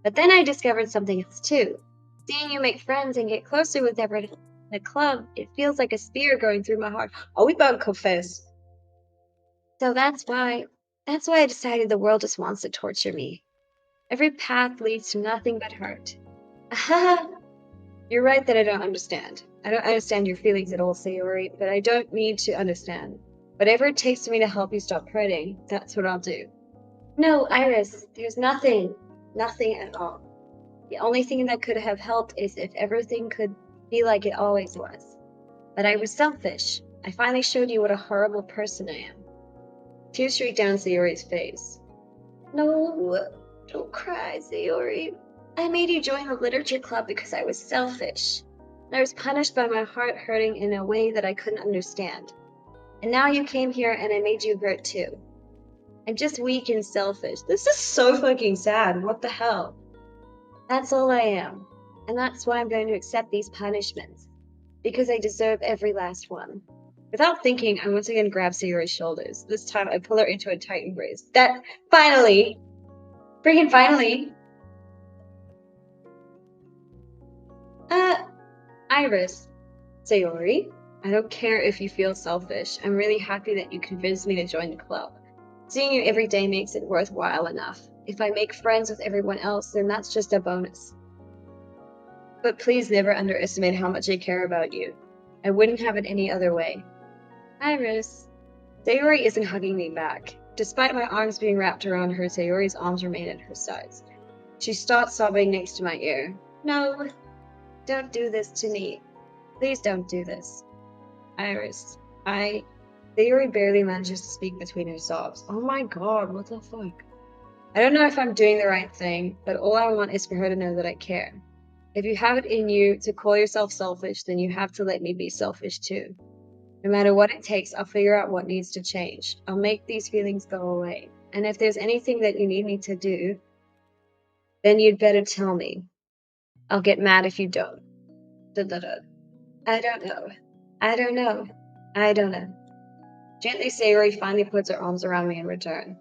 But then I discovered something else too. Seeing you make friends and get closer with everyone in the club, it feels like a spear going through my heart. Are we about to confess? So that's why I decided the world just wants to torture me. Every path leads to nothing but hurt. You're right that I don't understand. I don't understand your feelings at all, Sayori, but I don't need to understand. Whatever it takes for me to help you stop hurting, that's what I'll do. No, Iris, there's nothing. Nothing at all. The only thing that could have helped is if everything could be like it always was. But I was selfish. I finally showed you what a horrible person I am. Tears streaked down Sayori's face. No, don't cry, Sayori. I made you join the literature club because I was selfish. And I was punished by my heart hurting in a way that I couldn't understand. And now you came here and I made you hurt too. I'm just weak and selfish. This is so fucking sad. What the hell? That's all I am. And that's why I'm going to accept these punishments. Because I deserve every last one. Without thinking, I once again grab Sayori's shoulders. This time I pull her into a tight embrace. That finally! Freaking finally! Iris. Sayori, I don't care if you feel selfish. I'm really happy that you convinced me to join the club. Seeing you every day makes it worthwhile enough. If I make friends with everyone else, then that's just a bonus. But please never underestimate how much I care about you. I wouldn't have it any other way. Iris. Sayori isn't hugging me back. Despite my arms being wrapped around her, Sayori's arms remain at her sides. She starts sobbing next to my ear. No, don't do this to me. Please don't do this. Iris. Sayori barely manages to speak between her sobs. Oh my god, what the fuck? I don't know if I'm doing the right thing, but all I want is for her to know that I care. If you have it in you to call yourself selfish, then you have to let me be selfish too. No matter what it takes, I'll figure out what needs to change. I'll make these feelings go away. And if there's anything that you need me to do, then you'd better tell me. I'll get mad if you don't. Da-da-da. I don't know. I don't know. I don't know. Gently, Sayori finally puts her arms around me in return.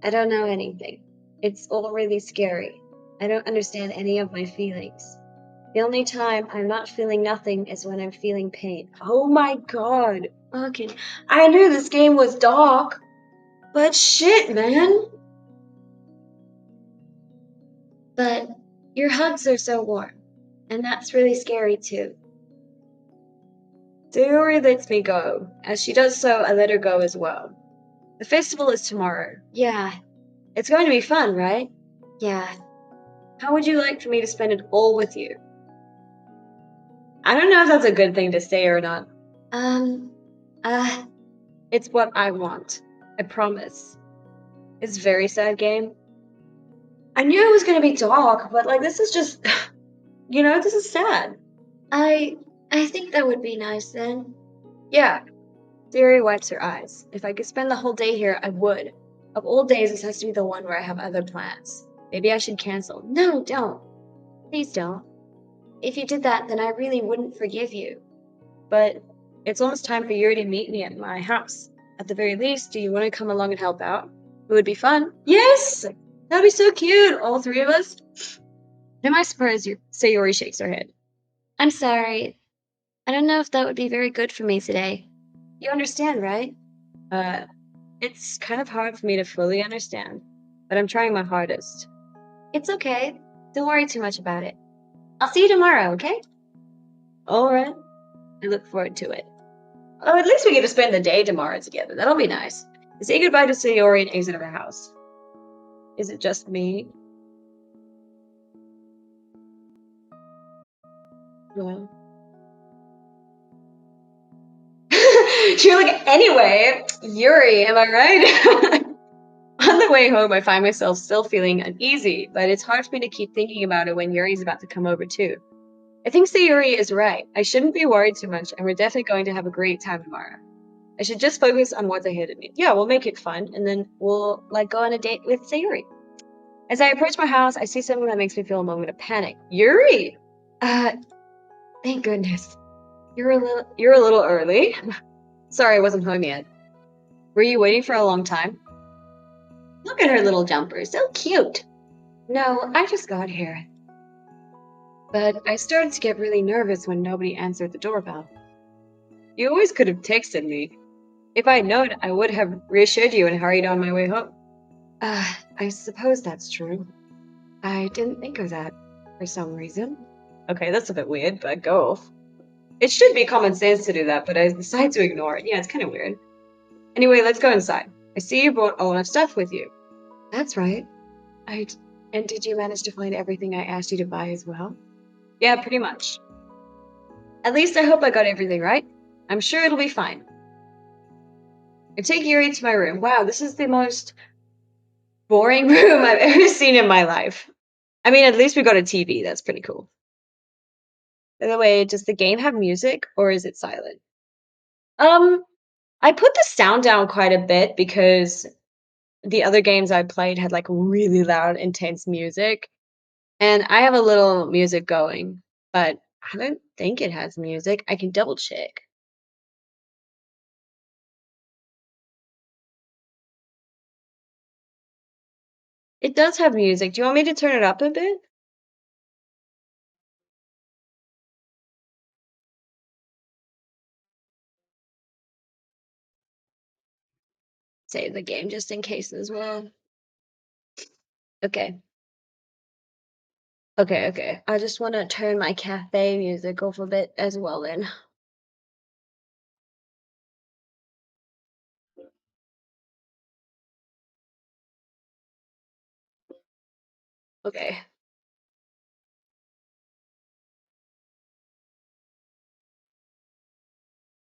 I don't know anything. It's all really scary. I don't understand any of my feelings. The only time I'm not feeling nothing is when I'm feeling pain. Oh my god. Fucking. I knew this game was dark. But shit, man. But your hugs are so warm. And that's really scary too. Sayori lets me go. As she does so, I let her go as well. The festival is tomorrow. Yeah. It's going to be fun, right? Yeah. How would you like for me to spend it all with you? I don't know if that's a good thing to say or not. It's what I want. I promise. It's a very sad game. I knew it was gonna be dark, but like this is just this is sad. I think that would be nice then. Yeah. Sayori wipes her eyes. If I could spend the whole day here, I would. Of all days, this has to be the one where I have other plans. Maybe I should cancel. No, don't. Please don't. If you did that, then I really wouldn't forgive you. But it's almost time for Yuri to meet me at my house. At the very least, do you want to come along and help out? It would be fun. Yes! That'd be so cute, all three of us. Am I surprised Sayori shakes her head? I'm sorry. I don't know if that would be very good for me today. You understand, right? It's kind of hard for me to fully understand, but I'm trying my hardest. It's okay. Don't worry too much about it. I'll see you tomorrow, okay? Alright. I look forward to it. Oh, at least we get to spend the day tomorrow together. That'll be nice. I say goodbye to Sayori and exit her house. Is it just me? Well. You're like, anyway, Yuri, am I right? On the way home, I find myself still feeling uneasy, but it's hard for me to keep thinking about it when Yuri's about to come over too. I think Sayori is right. I shouldn't be worried too much, and we're definitely going to have a great time tomorrow. I should just focus on what's ahead of me. Yeah, we'll make it fun, and then we'll go on a date with Sayori. As I approach my house, I see something that makes me feel a moment of panic. Yuri! Thank goodness. You're a little early. Sorry, I wasn't home yet. Were you waiting for a long time? Look at her little jumper, so cute. No, I just got here. But I started to get really nervous when nobody answered the doorbell. You always could have texted me. If I'd known, I would have reassured you and hurried on my way home. I suppose that's true. I didn't think of that for some reason. Okay, that's a bit weird, but go off. It should be common sense to do that, but I decide to ignore it. Yeah, it's kind of weird. Anyway, let's go inside. I see you brought a lot of stuff with you. That's right. I and did you manage to find everything I asked you to buy as well? Yeah, pretty much. At least I hope I got everything right. I'm sure it'll be fine. I take Yuri to my room. Wow, this is the most boring room I've ever seen in my life. I mean, at least we got a TV. That's pretty cool. By the way, does the game have music or is it silent? Um, I put the sound down quite a bit because the other games I played had like really loud, intense music. And I have a little music going, but I don't think it has music. I can double check. It does have music. Do you want me to turn it up a bit? Save the game just in case as well. Okay. Okay, okay. I just want to turn my cafe music off a bit as well then. Okay.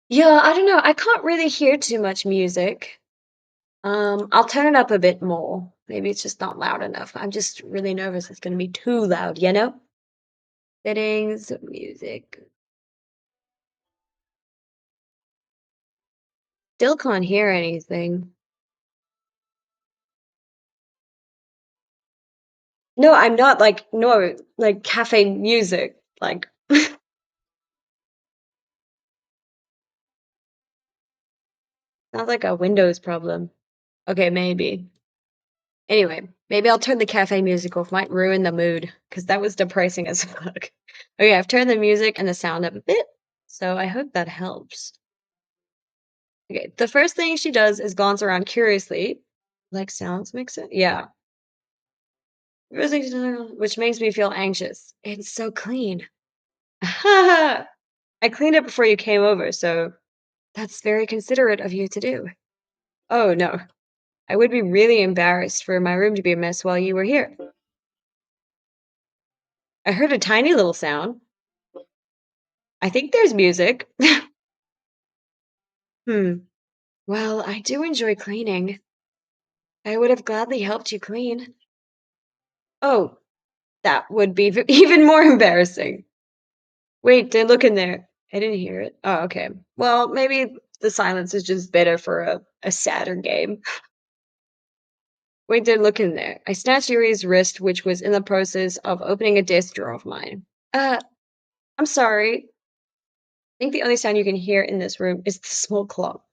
Yeah, I don't know. I can't really hear too much music. I'll turn it up a bit more. Maybe it's just not loud enough. I'm just really nervous it's gonna be too loud, you know? Settings, music. Still can't hear anything. No, I'm not like no, like cafe music. Like sounds like a Windows problem. Okay, maybe. Anyway, maybe I'll turn the cafe music off. Might ruin the mood because that was depressing as fuck. Okay, I've turned the music and the sound up a bit, so I hope that helps. Okay, the first thing she does is glance around curiously. Like sounds makes it? Yeah. First thing she does, which makes me feel anxious. It's so clean. I cleaned it before you came over, so that's very considerate of you to do. Oh no, I would be really embarrassed for my room to be a mess while you were here. I heard a tiny little sound. I think there's music. Hmm. Well, I do enjoy cleaning. I would have gladly helped you clean. Oh, that would be even more embarrassing. Wait, did look in there. I didn't hear it. Oh, okay. Well, maybe the silence is just better for a sadder game. Wait, did look in there. I snatched Yuri's wrist, which was in the process of opening a desk drawer of mine. I'm sorry. I think the only sound you can hear in this room is the small clock.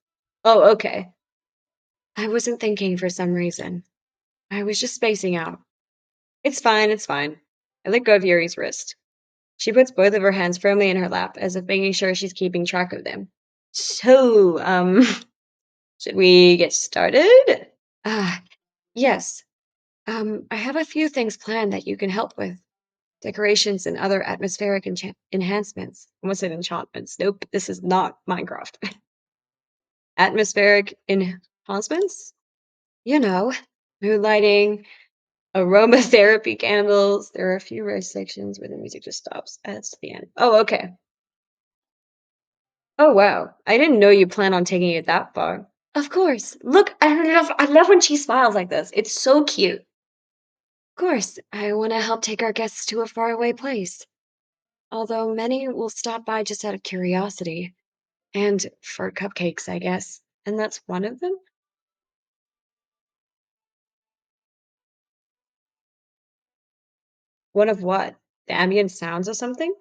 Oh, okay. I wasn't thinking for some reason. I was just spacing out. It's fine, it's fine. I let go of Yuri's wrist. She puts both of her hands firmly in her lap, as if making sure she's keeping track of them. So, should we get started? Ah, yes. I have a few things planned that you can help with. Decorations and other atmospheric enhancements. I almost said enchantments. Nope, this is not Minecraft. Atmospheric enhancements? You know, mood lighting, aromatherapy candles. There are a few rare sections where the music just stops. Adds to the end. Oh, okay. Oh, wow. I didn't know you plan on taking it that far. Of course. Look, I love when she smiles like this. It's so cute. Of course, I want to help take our guests to a faraway place. Although many will stop by just out of curiosity. And for cupcakes, I guess. And that's one of them? One of what? The ambient sounds or something?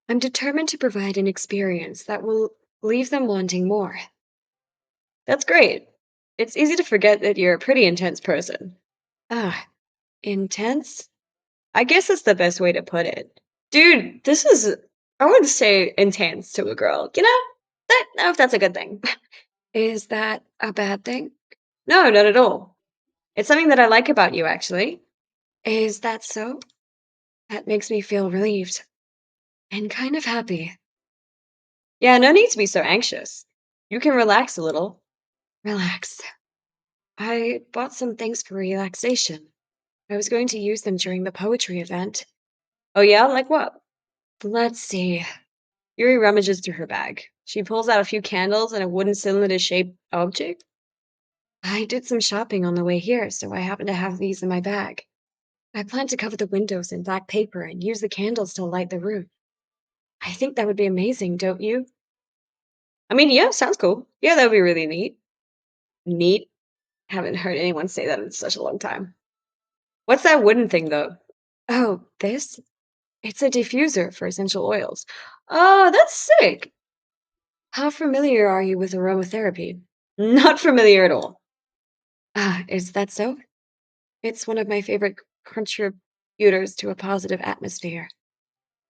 I'm determined to provide an experience that will leave them wanting more. That's great. It's easy to forget that you're a pretty intense person. Ah, intense? I guess that's the best way to put it. Dude, this is, I would say intense to a girl. You know? That, I don't know if that's a good thing. Is that a bad thing? No, not at all. It's something that I like about you, actually. Is that so? That makes me feel relieved and kind of happy. Yeah, no need to be so anxious. You can relax a little. Relax. I bought some things for relaxation. I was going to use them during the poetry event. Oh, yeah? Like what? Let's see. Yuri rummages through her bag. She pulls out a few candles and a wooden cylinder-shaped object. I did some shopping on the way here, so I happen to have these in my bag. I plan to cover the windows in black paper and use the candles to light the room. I think that would be amazing, don't you? I mean, yeah, sounds cool. Yeah, that would be really neat. Neat? Haven't heard anyone say that in such a long time. What's that wooden thing, though? Oh, this? It's a diffuser for essential oils. Oh, that's sick. How familiar are you with aromatherapy? Not familiar at all. Ah, is that so? It's one of my favorite contributors to a positive atmosphere.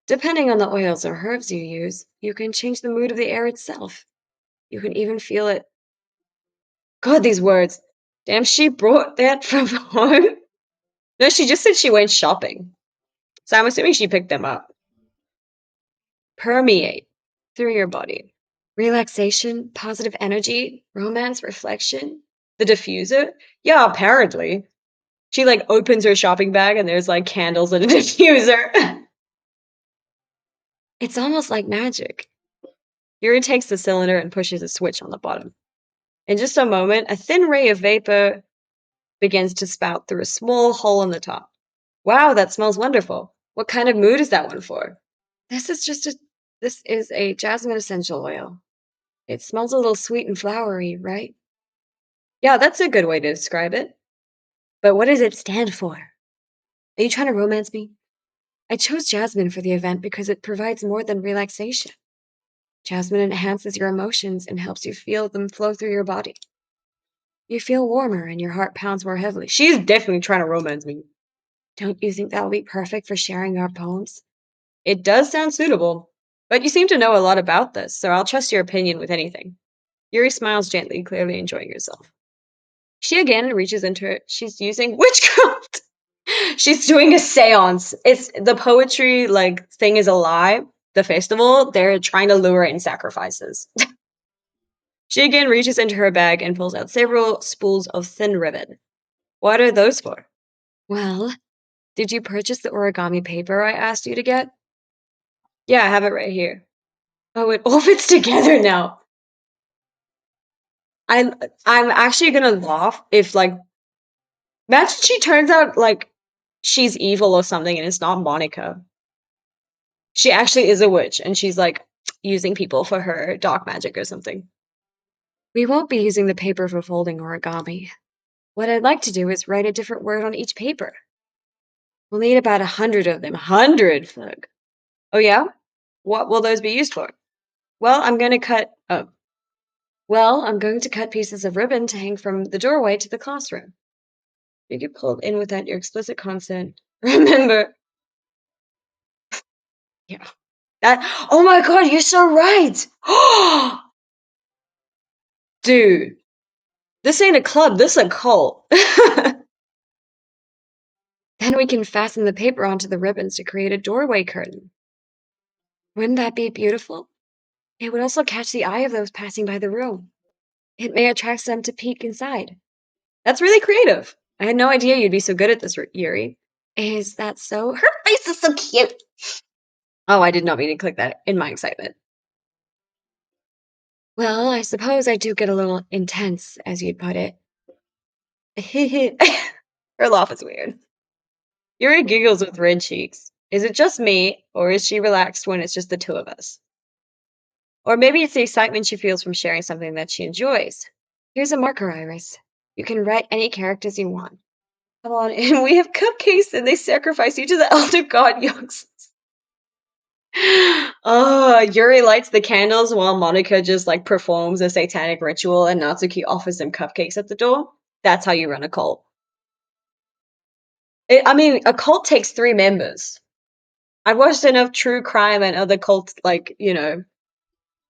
Depending on the oils or herbs you use, you can change the mood of the air itself. You can even feel it. God, these words. Damn, she brought that from home? No, she just said she went shopping. So I'm assuming she picked them up. Permeate through your body. Relaxation, positive energy, romance, reflection. The diffuser? Yeah, apparently. She like opens her shopping bag and there's like candles and a diffuser. It's almost like magic. Yuri takes the cylinder and pushes a switch on the bottom. In just a moment, a thin ray of vapor begins to spout through a small hole in the top. Wow, that smells wonderful. What kind of mood is that one for? This is just a this is a jasmine essential oil. It smells a little sweet and flowery, right? Yeah, that's a good way to describe it. But what does it stand for? Are you trying to romance me? I chose jasmine for the event because it provides more than relaxation. Jasmine enhances your emotions and helps you feel them flow through your body. You feel warmer and your heart pounds more heavily. She's definitely trying to romance me. Don't you think that will be perfect for sharing our poems? It does sound suitable. But you seem to know a lot about this, so I'll trust your opinion with anything. Yuri smiles gently, clearly enjoying herself. She again reaches into it. She's using witchcraft. She's doing a seance. It's the poetry like thing is a lie. The festival, they're trying to lure in sacrifices. She again reaches into her bag and pulls out several spools of thin ribbon. What are those for? Well, did you purchase the origami paper I asked you to get? Yeah, I have it right here. Oh, it all fits together now. I'm I'm actually gonna laugh if like imagine she turns out like she's evil or something and it's not Monica. She actually is a witch and she's like using people for her dark magic or something. We won't be using the paper for folding origami. What I'd like to do is write a different word on each paper. We'll need about 100 of them. 100 fig. Oh yeah? What will those be used for? Well, I'm gonna cut oh. Well, I'm going to cut pieces of ribbon to hang from the doorway to the classroom. You get pulled in without your explicit consent. Remember. Yeah. That oh my god, you're so right! Dude, this ain't a club, this a cult. Then we can fasten the paper onto the ribbons to create a doorway curtain. Wouldn't that be beautiful? It would also catch the eye of those passing by the room. It may attract them to peek inside. That's really creative. I had no idea you'd be so good at this, Yuri. Is that so? Her face is so cute. Oh, I did not mean to click that in my excitement. Well, I suppose I do get a little intense, as you'd put it. Her laugh is weird. Yuri giggles with red cheeks. Is it just me, or is she relaxed when it's just the two of us? Or maybe it's the excitement she feels from sharing something that she enjoys. Here's a marker, Iris. You can write any characters you want. Come on, and we have cupcakes and they sacrifice you to the elder god yonks. Oh, Yuri lights the candles while Monica just like performs a satanic ritual and Natsuki offers them cupcakes at the door. That's how you run a cult. I mean, a cult takes 3 members. I've watched enough true crime and other cults, like,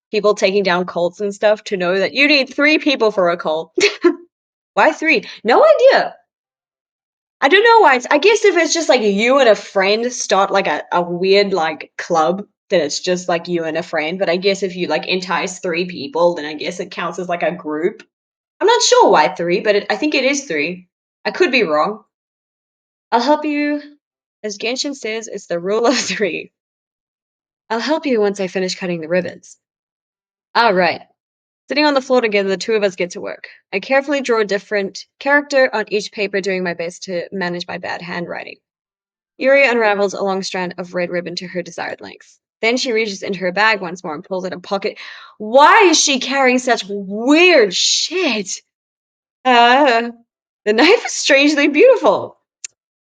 people taking down cults and stuff to know that you need 3 people for a cult. Why 3? No idea. I don't know why. I guess if it's just like you and a friend start like a weird like club, then it's just like you and a friend. But I guess if you like entice three people, then I guess it counts as like a group. I'm not sure why three, but I think it is three. I could be wrong. I'll help you. As Genshin says, it's the rule of three. I'll help you once I finish cutting the ribbons. All right. Sitting on the floor together, the two of us get to work. I carefully draw a different character on each paper, doing my best to manage my bad handwriting. Yuri unravels a long strand of red ribbon to her desired length. Then she reaches into her bag once more and pulls out a pocket. Why is she carrying such weird shit? Uh, the knife is strangely beautiful.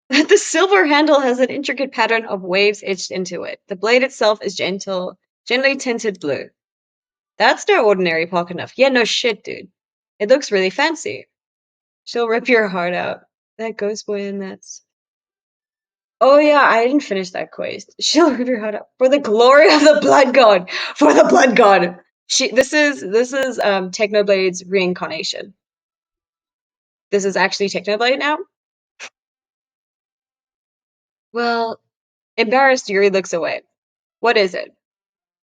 The silver handle has an intricate pattern of waves etched into it. The blade itself is gently tinted blue. That's no ordinary pocket knife. Yeah, no shit, dude. It looks really fancy. She'll rip your heart out. That ghost boy and that's. Oh yeah, I didn't finish that quest. She'll rip your heart out for the glory of the blood god. For the blood god. This is Technoblade's reincarnation. This is actually Technoblade now. Well, embarrassed, Yuri looks away. What is it?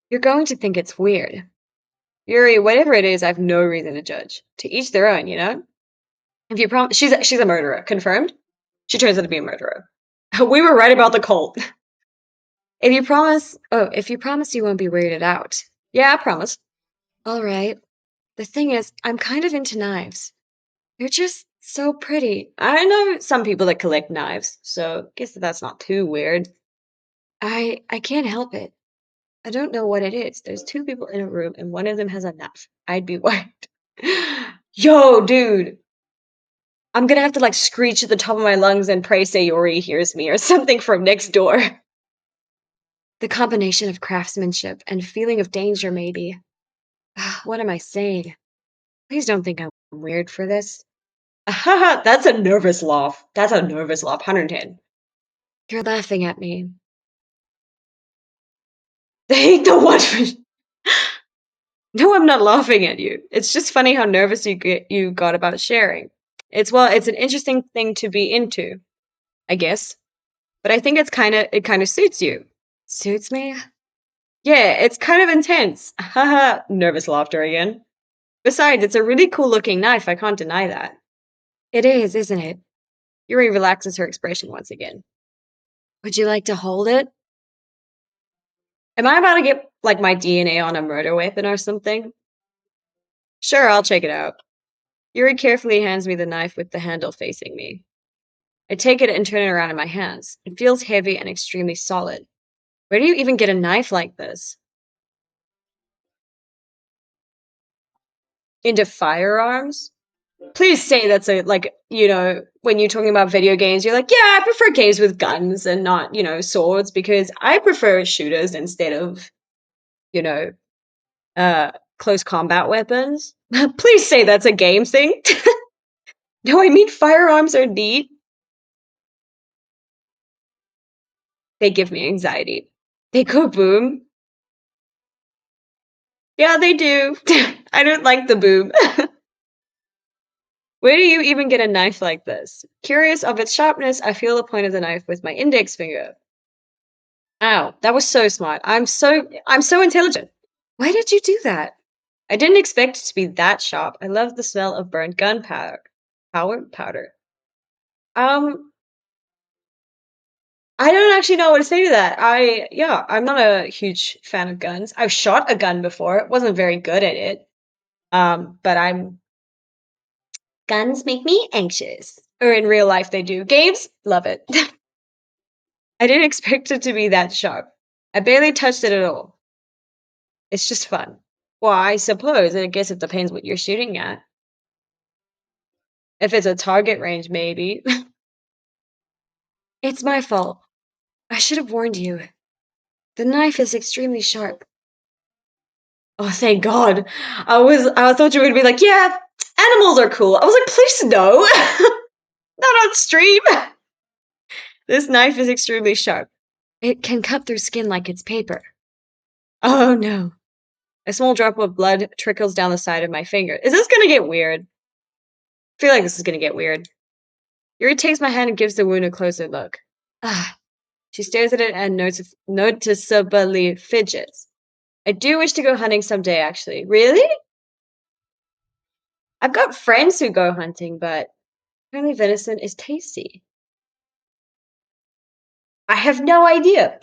You're going to think it's weird. Yuri, whatever it is, I've no reason to judge. To each their own, you know? If you promise, she's a murderer, confirmed. She turns out to be a murderer. We were right about the cult. If you promise you won't be weirded out. Yeah, I promise. All right. The thing is, I'm kind of into knives. They're just so pretty. I know some people that collect knives, so guess that's not too weird. I can't help it. I don't know what it is. There's two people in a room and one of them has a knife. I'd be worried. Yo, dude. I'm gonna have to like screech at the top of my lungs and pray Sayori hears me or something from next door. The combination of craftsmanship and feeling of danger, maybe. What am I saying? Please don't think I'm weird for this. That's a nervous laugh. That's a nervous laugh. 110. You're laughing at me. They ain't the one for. No, I'm not laughing at you. It's just funny how nervous you got about sharing. It's an interesting thing to be into, I guess. But I think it kind of suits you. Suits me? Yeah, it's kind of intense. Haha, nervous laughter again. Besides, it's a really cool looking knife, I can't deny that. It is, isn't it? Yuri relaxes her expression once again. Would you like to hold it? Am I about to get like my DNA on a murder weapon or something? Sure, I'll check it out. Yuri carefully hands me the knife with the handle facing me. I take it and turn it around in my hands. It feels heavy and extremely solid. Where do you even get a knife like this? Into firearms? Please say that's a like, when you're talking about video games, you're like, yeah, I prefer games with guns and not, swords because I prefer shooters instead of, you know, uh close combat weapons. Please say that's a game thing. No, I mean firearms are neat. They give me anxiety. They go boom. Yeah, they do. I don't like the boom. Where do you even get a knife like this? Curious of its sharpness, I feel the point of the knife with my index finger. Ow, that was so smart. I'm so intelligent. Why did you do that? I didn't expect it to be that sharp. I love the smell of burnt gunpowder. Powder. Um, I don't actually know what to say to that. I'm not a huge fan of guns. I've shot a gun before. Wasn't very good at it. But I'm guns make me anxious. Or in real life they do. Games, love it. I didn't expect it to be that sharp. I barely touched it at all. It's just fun. Well, I suppose. I guess it depends what you're shooting at. If it's a target range, maybe. It's my fault. I should have warned you. The knife is extremely sharp. Oh, thank God. I thought you would be like, yeah, animals are cool. I was like, please no. Not on stream. This knife is extremely sharp. It can cut through skin like it's paper. Oh no. A small drop of blood trickles down the side of my finger. Is this gonna get weird? I feel like this is gonna get weird. Yuri takes my hand and gives the wound a closer look. Ah, she stares at it and noticeably fidgets. I do wish to go hunting someday, actually. Really? I've got friends who go hunting, but apparently venison is tasty. I have no idea.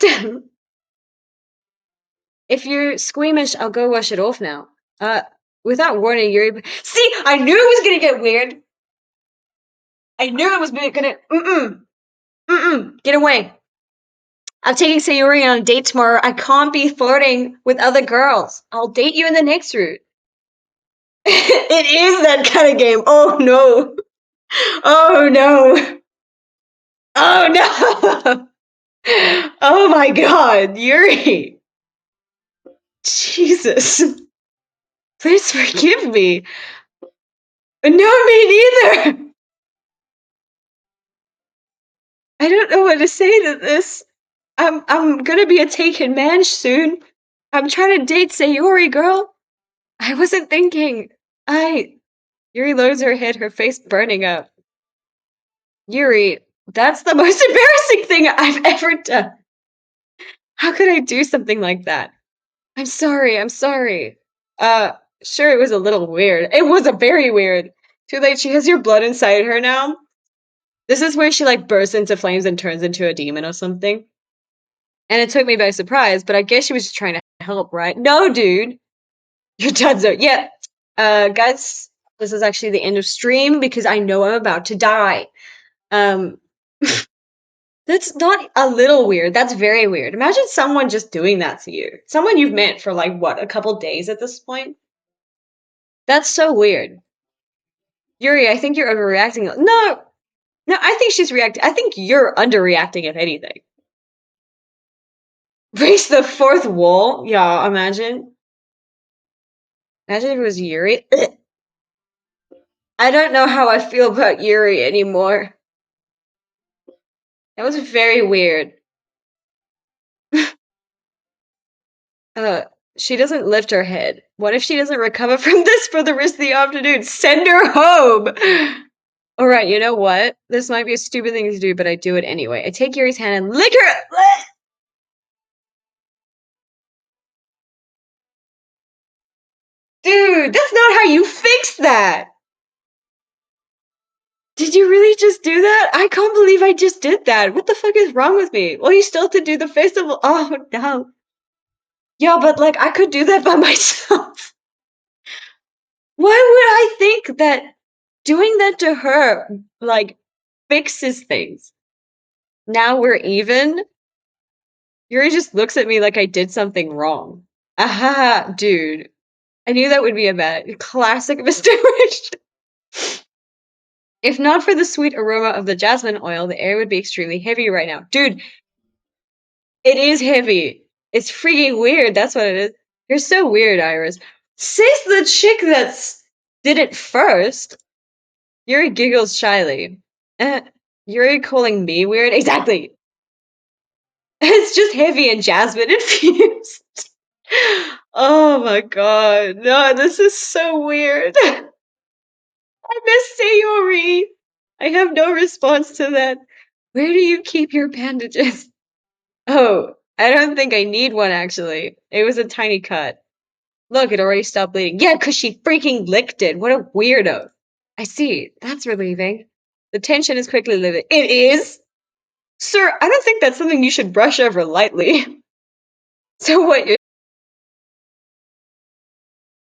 If you're squeamish, I'll go wash it off now. Without warning, Yuri. See, I knew it was gonna get weird. I knew it was gonna. Get away. I'm taking Sayori on a date tomorrow. I can't be flirting with other girls. I'll date you in the next route. It is that kind of game. Oh no. Oh no. Oh no. Oh my god, Yuri. Jesus. Please forgive me. No, me neither. I don't know what to say to this. I'm gonna be a taken man soon. I'm trying to date Sayori, girl. I wasn't thinking. I Yuri lowers her head, her face burning up. Yuri, that's the most embarrassing thing I've ever done. How could I do something like that? I'm sorry, I'm sorry. Uh, sure, it was a little weird. It was a very weird. Too late, she has your blood inside her now. This is where she like bursts into flames and turns into a demon or something. And it took me by surprise, but I guess she was just trying to help, right? No, dude. You're done, so yeah. Guys, this is actually the end of stream because I know I'm about to die. Um, that's not a little weird. That's very weird. Imagine someone just doing that to you. Someone you've met for like what, a couple days at this point? That's so weird. Yuri, I think you're overreacting. No, I think she's reacting. I think you're underreacting, if anything. Breaks the fourth wall? Yeah, imagine. Imagine if it was Yuri. I don't know how I feel about Yuri anymore. That was very weird. Uh, she doesn't lift her head. What if she doesn't recover from this for the rest of the afternoon? Send her home! Alright, you know what? This might be a stupid thing to do, but I do it anyway. I take Yuri's hand and lick her. Dude, that's not how you fix that! Did you really just do that? I can't believe I just did that. What the fuck is wrong with me? Well, you still have to do the festival. Oh, no. Yeah, but like, I could do that by myself. Why would I think that doing that to her, like, fixes things? Now we're even? Yuri just looks at me like I did something wrong. Aha, dude. I knew that would be a bad classic misdirection. If not for the sweet aroma of the jasmine oil, the air would be extremely heavy right now. Dude, it is heavy. It's freaking weird. That's what it is. You're so weird, Iris. Says the chick that did it first. Yuri giggles shyly. Yuri calling me weird? Exactly. It's just heavy and jasmine infused. Oh my god. No, this is so weird. I miss Sayori. I have no response to that. Where do you keep your bandages? Oh, I don't think I need one actually. It was a tiny cut. Look, it already stopped bleeding. Yeah, because she freaking licked it. What a weirdo. I see. That's relieving. The tension is quickly lifted. It is? Sir, I don't think that's something you should brush over lightly. So what,